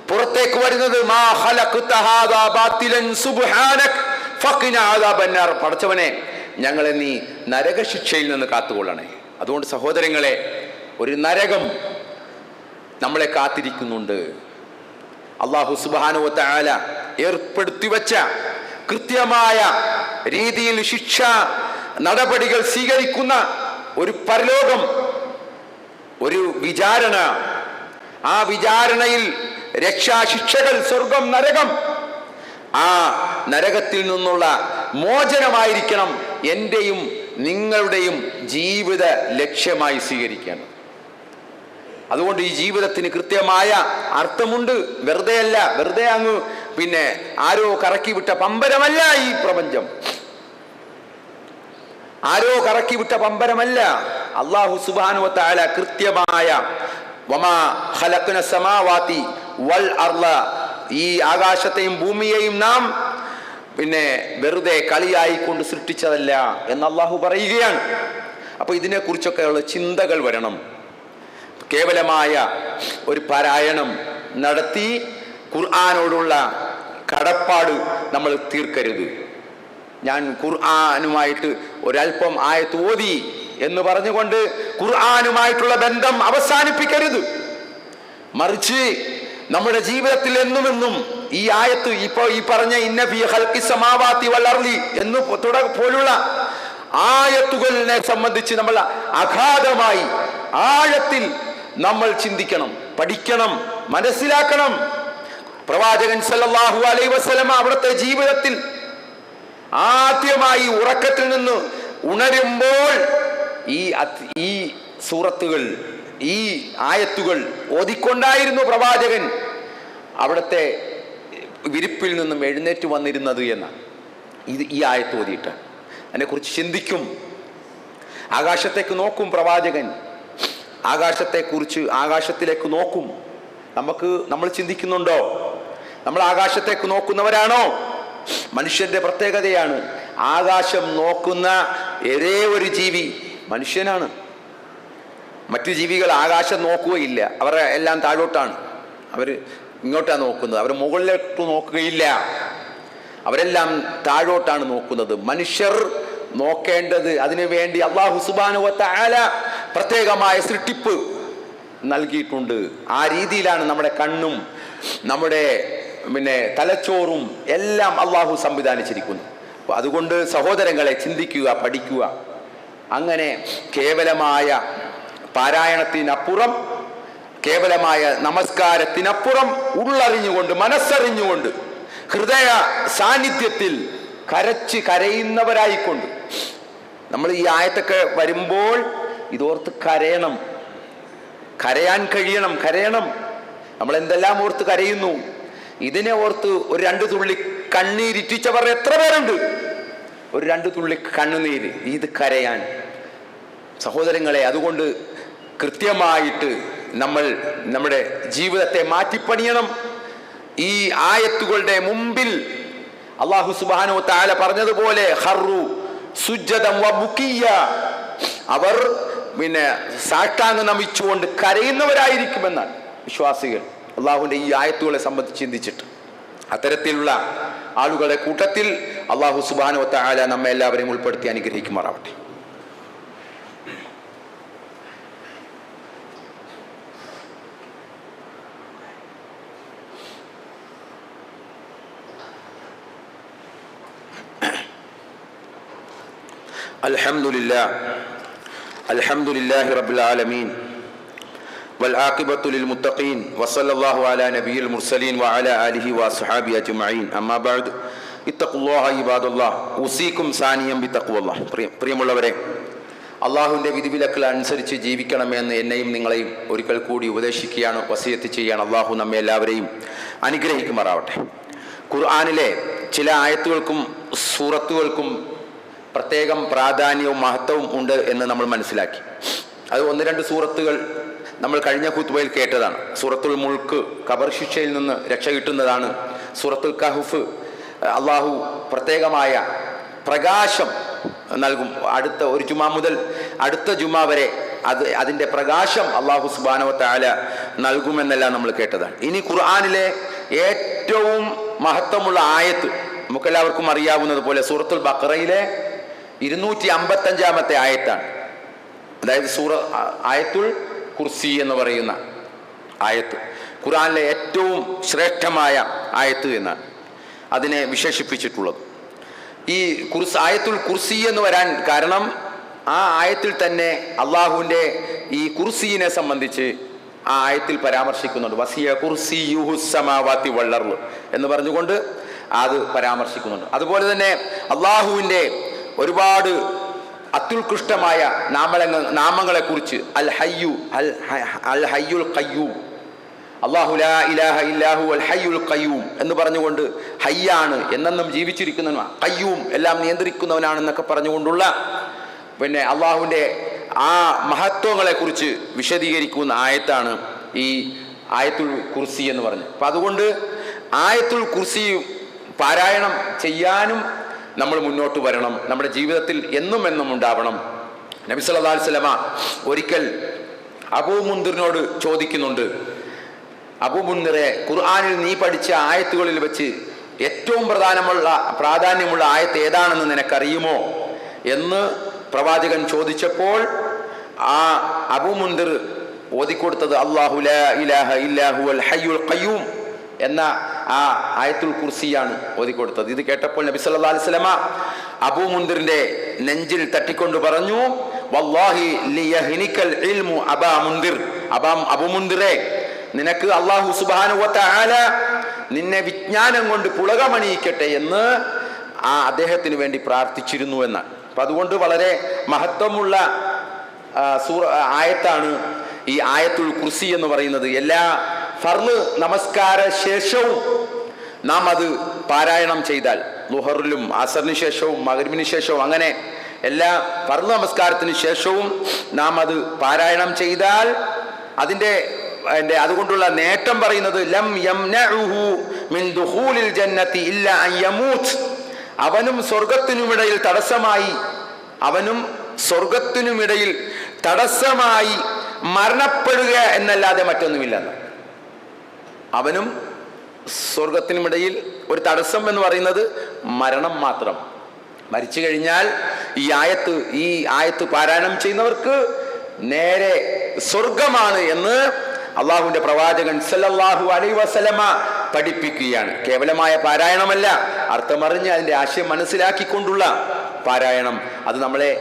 പുറത്തേക്ക് വരുന്നത്, മാ ഖലഖ്ത ഹാദാ ബാത്തിലൻ സുബ്ഹാനക ഫഖിന അദാബന്നാർ, പടച്ചവനെ ഞങ്ങളെ നീ നരകശിക്ഷയിൽ നിന്ന് കാത്തുകൊള്ളണേ. അതുകൊണ്ട് സഹോദരങ്ങളെ, ഒരു നരകം നമ്മളെ കാത്തിരിക്കുന്നുണ്ട്. അല്ലാഹു സുബ്ഹാനഹു വ തആല ഏർപ്പെടുത്തി വെച്ച കൃത്യമായ രീതിയിൽ ശിക്ഷ നടപടികൾ സ്വീകരിക്കുന്ന ഒരു പരലോകം, ഒരു വിചാരണ. ആ വിചാരണയിൽ രക്ഷാശിക്ഷകൾ, സ്വർഗം, നരകം. ആ നരകത്തിൽ നിന്നുള്ള മോചനമായിരിക്കണം എൻ്റെയും നിങ്ങളുടെയും ജീവിത ലക്ഷ്യമായി സ്വീകരിക്കണം. അതുകൊണ്ട് ഈ ജീവിതത്തിന് കൃത്യമായ അർത്ഥമുണ്ട്. വെറുതെയല്ല, വെറുതെ അങ്ങ് പിന്നെ ആരോ കറക്കി വിട്ട പമ്പരമല്ല ഈ പ്രപഞ്ചം, ആരോ കറക്കി വിട്ട പമ്പരമല്ല. അല്ലാഹു സുബ്ഹാനഹു വ തആല കൃത്യമായ വമാ ഖലഖ്ന സമാവാതി വൽ അർള, ഈ ആകാശത്തെയും ഭൂമിയെയും നാം പിന്നെ വെറുതെ കളിയായിക്കൊണ്ട് സൃഷ്ടിച്ചതല്ല എന്ന് അല്ലാഹു പറയുകയാണ്. അപ്പൊ ഇതിനെക്കുറിച്ചൊക്കെയുള്ള ചിന്തകൾ വരണം. കേവലമായ ഒരു പാരായണം നടത്തി ഖുർആനോടുള്ള കടപ്പാട് നമ്മൾ തീർക്കരുത്. ഞാൻ ഖുർആനുമായിട്ട് ഒരല്പം ആയത്ത് ഓതി എന്ന് പറഞ്ഞുകൊണ്ട് ഖുർആനുമായിട്ടുള്ള ബന്ധം അവസാനിപ്പിക്കരുത്. മറിച്ച് നമ്മുടെ ജീവിതത്തിൽ എന്നുമെന്നും ഈ ആയത്ത്, ഇപ്പോൾ ഈ പറഞ്ഞ ഇന്ന ഫീ ഖൽഖിസ് സമാവാതി വൽ അർളി എന്ന് പോലുള്ള ആയത്തുകളെ സംബന്ധിച്ച് നമ്മൾ അഗാധമായി ആഴത്തിൽ നമ്മൾ ചിന്തിക്കണം, പഠിക്കണം, മനസ്സിലാക്കണം. പ്രവാചകൻ സല്ലല്ലാഹു അലൈഹി വസല്ലമ അവിടുത്തെ ജീവിതത്തിൽ ആദ്യമായി ഉറക്കത്തിൽ നിന്ന് ഉണരുമ്പോൾ ഈ സൂറത്തുകൾ, ഈ ആയത്തുകൾ ഓതിക്കൊണ്ടായിരുന്നു പ്രവാചകൻ അവിടുത്തെ വിരിപ്പിൽ നിന്നും എഴുന്നേറ്റ് വന്നിരുന്നത് എന്നാണ്. ഈ ആയത്ത് ഓതിയിട്ട് അതിനെക്കുറിച്ച് ചിന്തിക്കും. ആകാശത്തേക്ക് നോക്കും പ്രവാചകൻ, ആകാശത്തിലേക്ക് നോക്കും. നമ്മൾ ചിന്തിക്കുന്നുണ്ടോ? നമ്മൾ ആകാശത്തേക്ക് നോക്കുന്നവരാണോ? മനുഷ്യന്റെ പ്രത്യേകതയാണ്, ആകാശം നോക്കുന്ന ഒരേ ഒരു ജീവി മനുഷ്യനാണ്. മറ്റു ജീവികൾ ആകാശം നോക്കുകയില്ല, അവർ എല്ലാം താഴോട്ടാണ്, അവർ ഇങ്ങോട്ടാണ് നോക്കുന്നത്, അവർ മുകളിലോട്ട് നോക്കുകയില്ല, അവരെല്ലാം താഴോട്ടാണ് നോക്കുന്നത്. മനുഷ്യർ നോക്കേണ്ടത്, അതിനു വേണ്ടി അല്ലാഹു സുബ്ഹാനഹു വ തആല പ്രത്യേകമായ സൃഷ്ടിപ്പ് നൽകിയിട്ടുണ്ട്. ആ രീതിയിലാണ് നമ്മുടെ കണ്ണും നമ്മുടെ തലച്ചോറും എല്ലാം അല്ലാഹു സംവിധാനിച്ചിരിക്കുന്നു. അപ്പോൾ അതുകൊണ്ട് സഹോദരങ്ങളെ, ചിന്തിക്കുക, പഠിക്കുക. അങ്ങനെ കേവലമായ പാരായണത്തിനപ്പുറം, കേവലമായ നമസ്കാരത്തിനപ്പുറം ഉള്ളറിഞ്ഞുകൊണ്ട്, മനസ്സറിഞ്ഞുകൊണ്ട്, ഹൃദയ സാന്നിധ്യത്തിൽ കരയുന്നവരായിക്കൊണ്ട് നമ്മൾ ഈ ആയത്തൊക്കെ വരുമ്പോൾ ഇതോർത്ത് കരയണം, കരയാൻ കഴിയണം, കരയണം. നമ്മൾ എന്തെല്ലാം ഓർത്ത് കരയുന്നു. ഇതിനെ ഓർത്ത് ഒരു 2 തുള്ളി കണ്ണീരിറ്റിച്ചവർ എത്ര പേരുണ്ട്? ഒരു 2 തുള്ളി കണ്ണുനീര്, ഇത് കരയാൻ. സഹോദരങ്ങളെ, അതുകൊണ്ട് കൃത്യമായിട്ട് നമ്മൾ നമ്മുടെ ജീവിതത്തെ മാറ്റിപ്പണിയണം. ഈ ആയത്തുകളുടെ മുമ്പിൽ അല്ലാഹു സുബ്ഹാനഹു വ തആല പറഞ്ഞതുപോലെ ഖറു സുജ്ജദൻ വ ബുകിയ, അവർ സാഷ്ടാംഗം നമിച്ചുകൊണ്ട് കരയുന്നവരായിരിക്കുമെന്നാണ് വിശ്വാസികൾ. അള്ളാഹുവിൻ്റെ ഈ ആയത്തുകളെ സംബന്ധിച്ച് ചിന്തിച്ചിട്ട് അത്തരത്തിലുള്ള ആളുകളുടെ കൂട്ടത്തിൽ അല്ലാഹു സുബ്ഹാനഹു വ തആല നമ്മെ എല്ലാവരെയും ഉൾപ്പെടുത്തി അനുഗ്രഹിക്കുമാറാവട്ടെ. അൽഹംദുലില്ലാഹി റബ്ബിൽ ആലമീൻ والعاقبة للمتقين وصلى الله على نبي المرسلين وعلى آله وصحابه أجمعين. أما بعد ഇത്തഖുല്ലാഹ ഇബാദുല്ലാഹ് ഉസീക്കും സാനിയം ബിത്തഖ്വല്ലാഹ്. പ്രിയമുള്ളവരെ, അള്ളാഹുവിൻ്റെ വിധിവിലക്കുകൾ അനുസരിച്ച് ജീവിക്കണമെന്ന് എന്നെയും നിങ്ങളെയും ഒരിക്കൽ കൂടി ഉപദേശിക്കുകയാണ്, വസിയത്ത് ചെയ്യുകയാണ്. അള്ളാഹു നമ്മെ എല്ലാവരെയും അനുഗ്രഹിക്കുമാറാവട്ടെ. ഖുർആനിലെ ചില ആയത്തുകൾക്കും സൂറത്തുകൾക്കും പ്രത്യേകം പ്രാധാന്യവും മഹത്വവും ഉണ്ട് എന്ന് നമ്മൾ മനസ്സിലാക്കി. അത് 1-2 സൂറത്തുകൾ നമ്മൾ കഴിഞ്ഞ ഖുത്ബയിൽ കേട്ടതാണ്. സൂറത്തുൽ മുൽക്ക് ഖബർ ശിക്ഷയിൽ നിന്ന് രക്ഷ കിട്ടുന്നതാണ്. സൂറത്തുൽ കഹ്ഫ് അള്ളാഹു പ്രത്യേകമായ പ്രകാശം നൽകും. അടുത്ത ഒരു ജുമാ മുതൽ അടുത്ത ജുമാ വരെ അതിൻ്റെ പ്രകാശം അള്ളാഹു സുബ്ഹാനഹു വ തആല നൽകുമെന്നെല്ലാം നമ്മൾ കേട്ടതാണ്. ഇനി ഖുർആനിലെ ഏറ്റവും മഹത്വമുള്ള ആയത്ത് നമുക്കെല്ലാവർക്കും അറിയാവുന്നത് പോലെ സൂറത്തുൽ ബഖറയിലെ 255-ാമത്തെ ആയത്താണ്. അതായത് ആയത്തുൽ കുർസി എന്ന് പറയുന്ന ആയത്ത് ഖുർആനിലെ ഏറ്റവും ശ്രേഷ്ഠമായ ആയത്ത് എന്നാണ് അതിനെ വിശേഷിപ്പിച്ചിട്ടുള്ളത്. ഈ ആയത്തുൽ കുർസി എന്ന് വരാൻ കാരണം ആ ആയത്തിൽ തന്നെ അള്ളാഹുവിൻ്റെ ഈ കുർസിയെ സംബന്ധിച്ച് ആ ആയത്തിൽ പരാമർശിക്കുന്നുണ്ട്. വസിയ കുർസിയുഹു സമാവാതി വൽ അർള് എന്ന് പറഞ്ഞുകൊണ്ട് അത് പരാമർശിക്കുന്നുണ്ട്. അതുപോലെ തന്നെ അള്ളാഹുവിൻ്റെ ഒരുപാട് അത്യുത്കൃഷ്ടമായ നാമങ്ങളെക്കുറിച്ച് അൽ ഹയ്യുൽ ഖയ്യൂം, അല്ലാഹു ലാ ഇലാഹ ഇല്ലാഹു അൽ ഹയ്യുൽ ഖയ്യൂം എന്ന് പറഞ്ഞുകൊണ്ട് ഹയ്യാണ്, എന്നെന്നും ജീവിച്ചിരിക്കുന്നവൻ, ഖയ്യൂം എല്ലാം നിയന്ത്രിക്കുന്നവനാണെന്നൊക്കെ പറഞ്ഞുകൊണ്ടുള്ള അള്ളാഹുവിൻ്റെ ആ മഹത്വങ്ങളെക്കുറിച്ച് വിശദീകരിക്കുന്ന ആയത്താണ് ഈ ആയത്തുൽ കുർസി എന്ന് പറഞ്ഞു. അപ്പം അതുകൊണ്ട് ആയത്തുൽ കുർസി പാരായണം ചെയ്യാനും നമ്മൾ മുന്നോട്ട് വരണം. നമ്മുടെ ജീവിതത്തിൽ എന്നും ഉണ്ടാവണം. നബി സല്ലല്ലാഹു അലൈഹി വസല്ലമ ഒരിക്കൽ അബൂ മുൻദിറിനോട് ചോദിക്കുന്നുണ്ട്, അബൂ മുൻദിറെ, ഖുർആനിൽ നീ പഠിച്ച ആയത്തുകളിൽ വെച്ച് ഏറ്റവും പ്രാധാന്യമുള്ള ആയത്ത് ഏതാണെന്ന് നിനക്കറിയുമോ എന്ന് പ്രവാചകൻ ചോദിച്ചപ്പോൾ ആ അബൂ മുൻദിർ ഓതിക്കൊടുത്തത് അല്ലാഹു ലാ ഇലാഹ ഇല്ലാഹു അൽ ഹയ്യുൽ ഖയ്യൂം എന്ന ആ ആയത്തുൽ കുർസിയാണ് ഓതിക്കൊടുത്തത്. ഇത് കേട്ടപ്പോൾ നബി സല്ലല്ലാഹു അലൈഹി വസല്ലമ അബൂ മുൻദിറിന്റെ നെഞ്ചിൽ തട്ടിക്കൊണ്ട് പറഞ്ഞു, വല്ലാഹി ലിയഹ്നിക്കൽ ഇൽമു അബാ മുൻദിർ, അബൂ മുൻദിറെ, നിനക്ക് അല്ലാഹു സുബ്ഹാനഹു വ തആല നിന്നെ വിജ്ഞാനം കൊണ്ട് പുളകമണിയിക്കട്ടെ എന്ന് അദ്ദേഹത്തിന് വേണ്ടി പ്രാർത്ഥിച്ചിരുന്നു എന്നാണ്. അപ്പം അതുകൊണ്ട് വളരെ മഹത്വമുള്ള ആയത്താണ് ഈ ആയത്തുൽ കുർസി എന്ന് പറയുന്നത്. എല്ലാ ഫർള് നമസ്കാര ശേഷവും നാം അത് പാരായണം ചെയ്താൽ, ളുഹറിലും അസറിന് ശേഷവും മഗ്രിബിന് ശേഷവും അങ്ങനെ എല്ലാ ഫർള് നമസ്കാരത്തിന് ശേഷവും നാം അത് പാരായണം ചെയ്താൽ അതുകൊണ്ടുള്ള നേട്ടം പറയുന്നത് ലം യംനഉഹു മിൻ ദുഖൂലിൽ ജന്നതി ഇല്ലാ അൻ യമൂത്, അവനും സ്വർഗത്തിനുമിടയിൽ തടസ്സമായി മരണപ്പെടുക എന്നല്ലാതെ മറ്റൊന്നുമില്ല. അവനും സ്വർഗത്തിനുമിടയിൽ ഒരു തടസ്സം എന്ന് പറയുന്നത് മരണം മാത്രം. മരിച്ചു കഴിഞ്ഞാൽ ഈ ആയത്ത് പാരായണം ചെയ്യുന്നവർക്ക് നേരെ സ്വർഗമാണ് എന്ന് അള്ളാഹുവിന്റെ പ്രവാചകൻ സല്ലല്ലാഹു അലൈഹി വസല്ലമ പഠിപ്പിക്കുകയാണ്. കേവലമായ പാരായണമല്ല, അർത്ഥമറിഞ്ഞ് അതിൻ്റെ ആശയം മനസ്സിലാക്കിക്കൊണ്ടുള്ള പാരായണം. അത് നമ്മളെ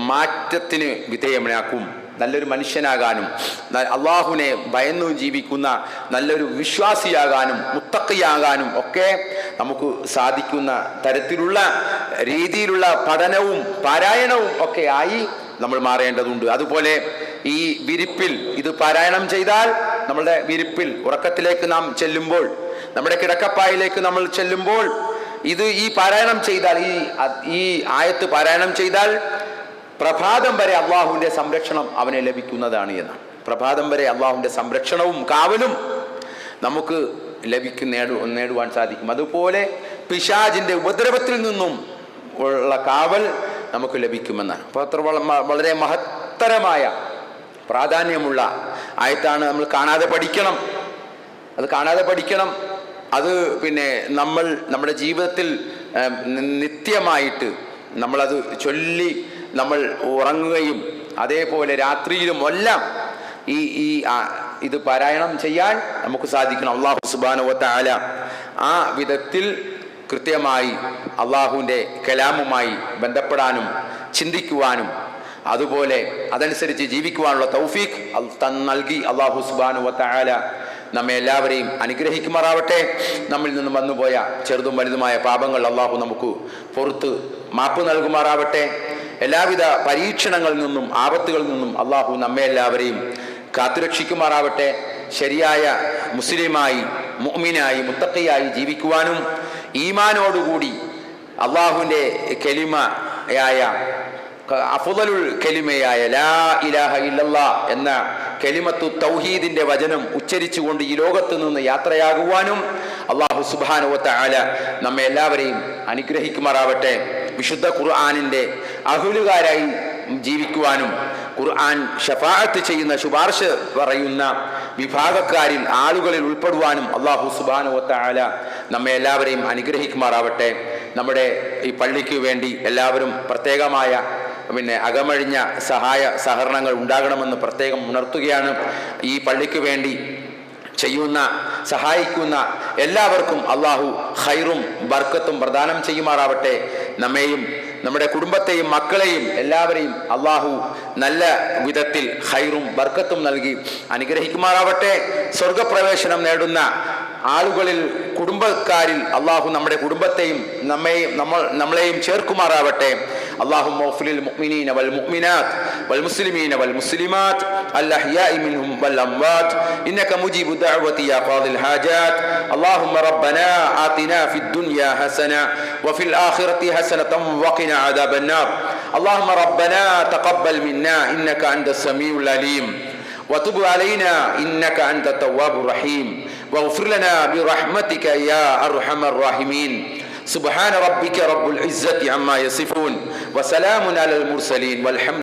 മാറ്റത്തിന് വിധേയമാക്കും. നല്ലൊരു മനുഷ്യനാകാനും അള്ളാഹുവിനെ ഭയന്നു ജീവിക്കുന്ന നല്ലൊരു വിശ്വാസിയാകാനും മുത്തഖിയാകാനും ഒക്കെ നമുക്ക് സാധിക്കുന്ന തരത്തിലുള്ള രീതിയിലുള്ള പഠനവും പാരായണവും ഒക്കെ ആയി നമ്മൾ മാറേണ്ടതുണ്ട്. അതുപോലെ ഈ വിരിപ്പിൽ ഇത് പാരായണം ചെയ്താൽ, നമ്മളുടെ വിരിപ്പിൽ ഉറക്കത്തിലേക്ക് നാം ചെല്ലുമ്പോൾ, നമ്മുടെ കിടക്കപ്പായിലേക്ക് നമ്മൾ ചെല്ലുമ്പോൾ ഈ പാരായണം ചെയ്താൽ, ഈ ആയത്ത് പാരായണം ചെയ്താൽ പ്രഭാതം വരെ അള്ളാഹുവിൻ്റെ സംരക്ഷണം അവനെ ലഭിക്കുന്നതാണ് എന്നാണ്. പ്രഭാതം വരെ അള്ളാഹുവിൻ്റെ സംരക്ഷണവും കാവലും നമുക്ക് നേടുവാൻ സാധിക്കും. അതുപോലെ പിശാചിൻ്റെ ഉപദ്രവത്തിൽ നിന്നും ഉള്ള കാവൽ നമുക്ക് ലഭിക്കുമെന്നാണ്. അപ്പോൾ അത്ര വളരെ മഹത്തരമായ പ്രാധാന്യമുള്ള ആയത്താണ്. നമ്മൾ കാണാതെ പഠിക്കണം. അത് നമ്മുടെ ജീവിതത്തിൽ നിത്യമായിട്ട് നമ്മളത് ചൊല്ലി നമ്മൾ ഉറങ്ങുകയും അതേപോലെ രാത്രിയിലും എല്ലാം ഇത് പാരായണം ചെയ്യാൻ നമുക്ക് സാധിക്കണം. അല്ലാഹു സുബ്ഹാനഹു വ തആല ആ വിധത്തിൽ കൃത്യമായി അള്ളാഹുവിൻ്റെ കലാമുമായി ബന്ധപ്പെടാനും ചിന്തിക്കുവാനും അതുപോലെ അതനുസരിച്ച് ജീവിക്കുവാനുള്ള തൗഫീഖ് നൽകി അല്ലാഹു സുബ്ഹാനഹു വ തആല നമ്മെ എല്ലാവരെയും അനുഗ്രഹിക്കുമാറാവട്ടെ. നമ്മിൽ നിന്നും വന്നുപോയ ചെറുതും വലുതുമായ പാപങ്ങൾ അള്ളാഹു നമുക്ക് പുറത്ത് മാപ്പ് നൽകുമാറാവട്ടെ. എല്ലാവിധ പരീക്ഷണങ്ങളിൽ നിന്നും ആപത്തുകളിൽ നിന്നും അള്ളാഹു നമ്മെ എല്ലാവരെയും കാത്തുരക്ഷിക്കുമാറാവട്ടെ. ശരിയായ മുസ്ലിമായി, മുഅ്മിനായി, മുത്തഖിയായി ജീവിക്കുവാനും ഈമാനോടുകൂടി അള്ളാഹുവിൻ്റെ കലിമയായ അഫ്ളലുൽ കലിമയായ ലാ ഇലാഹ ഇല്ലല്ലാ എന്ന കലിമത്തു തൗഹീദിന്റെ വചനം ഉച്ചരിച്ചുകൊണ്ട് ഈ ലോകത്ത് നിന്ന് യാത്രയാകുവാനും അള്ളാഹു സുബ്ഹാനഹു വ തആല നമ്മെ എല്ലാവരെയും അനുഗ്രഹിക്കുമാറാവട്ടെ. വിശുദ്ധ ഖുർആനിന്റെ അഹ്ലുകാരായി ജീവിക്കുവാനും ഖുർആൻ ശഫാഅത്ത് ചെയ്യുന്ന, ശുപാർശ പറയുന്ന വിഭാഗക്കാരിൽ ആളുകളിൽ ഉൾപ്പെടുവാനും അള്ളാഹു സുബ്ഹാനഹു വ തആല നമ്മെ എല്ലാവരെയും അനുഗ്രഹിക്കുമാറാവട്ടെ. നമ്മുടെ ഈ പള്ളിക്ക് വേണ്ടി എല്ലാവരും പ്രത്യേകമായ അകമഴിഞ്ഞ സഹായ സഹകരണങ്ങൾ ഉണ്ടാകണമെന്ന് പ്രത്യേകം ഉണർത്തുകയാണ്. ഈ പള്ളിക്ക് വേണ്ടി ചെയ്യുന്ന, സഹായിക്കുന്ന എല്ലാവർക്കും അള്ളാഹു ഖൈറും ബർക്കത്തും പ്രദാനം ചെയ്യുമാറാവട്ടെ. നമ്മെയും നമ്മുടെ കുടുംബത്തെയും മക്കളെയും എല്ലാവരെയും അള്ളാഹു നല്ല വിധത്തിൽ ഖൈറും ബർക്കത്തും നൽകി അനുഗ്രഹിക്കുമാറാവട്ടെ. സ്വർഗപ്രവേശനം നേടുന്ന ആളുകളിൽ, കുടുംബക്കാരിൽ അള്ളാഹു നമ്മുടെ കുടുംബത്തെയും നമ്മളെയും ചേർക്കുമാറാവട്ടെ. اللهم اغفر للمؤمنين والمؤمنات والمسلمين والمسلمات الأحياء منهم والأموات إنك مجيب الدعوة يا قاضي الحاجات. اللهم ربنا آتنا في الدنيا حسنة وفي الآخرة حسنة وقنا عذاب النار. اللهم ربنا تقبل منا إنك أنت السميع العليم وتب علينا إنك أنت التواب الرحيم واغفر لنا برحمتك يا أرحم الراحمين. سبحان ربك رب العزة عما يصفون وسلام على المرسلين والحمد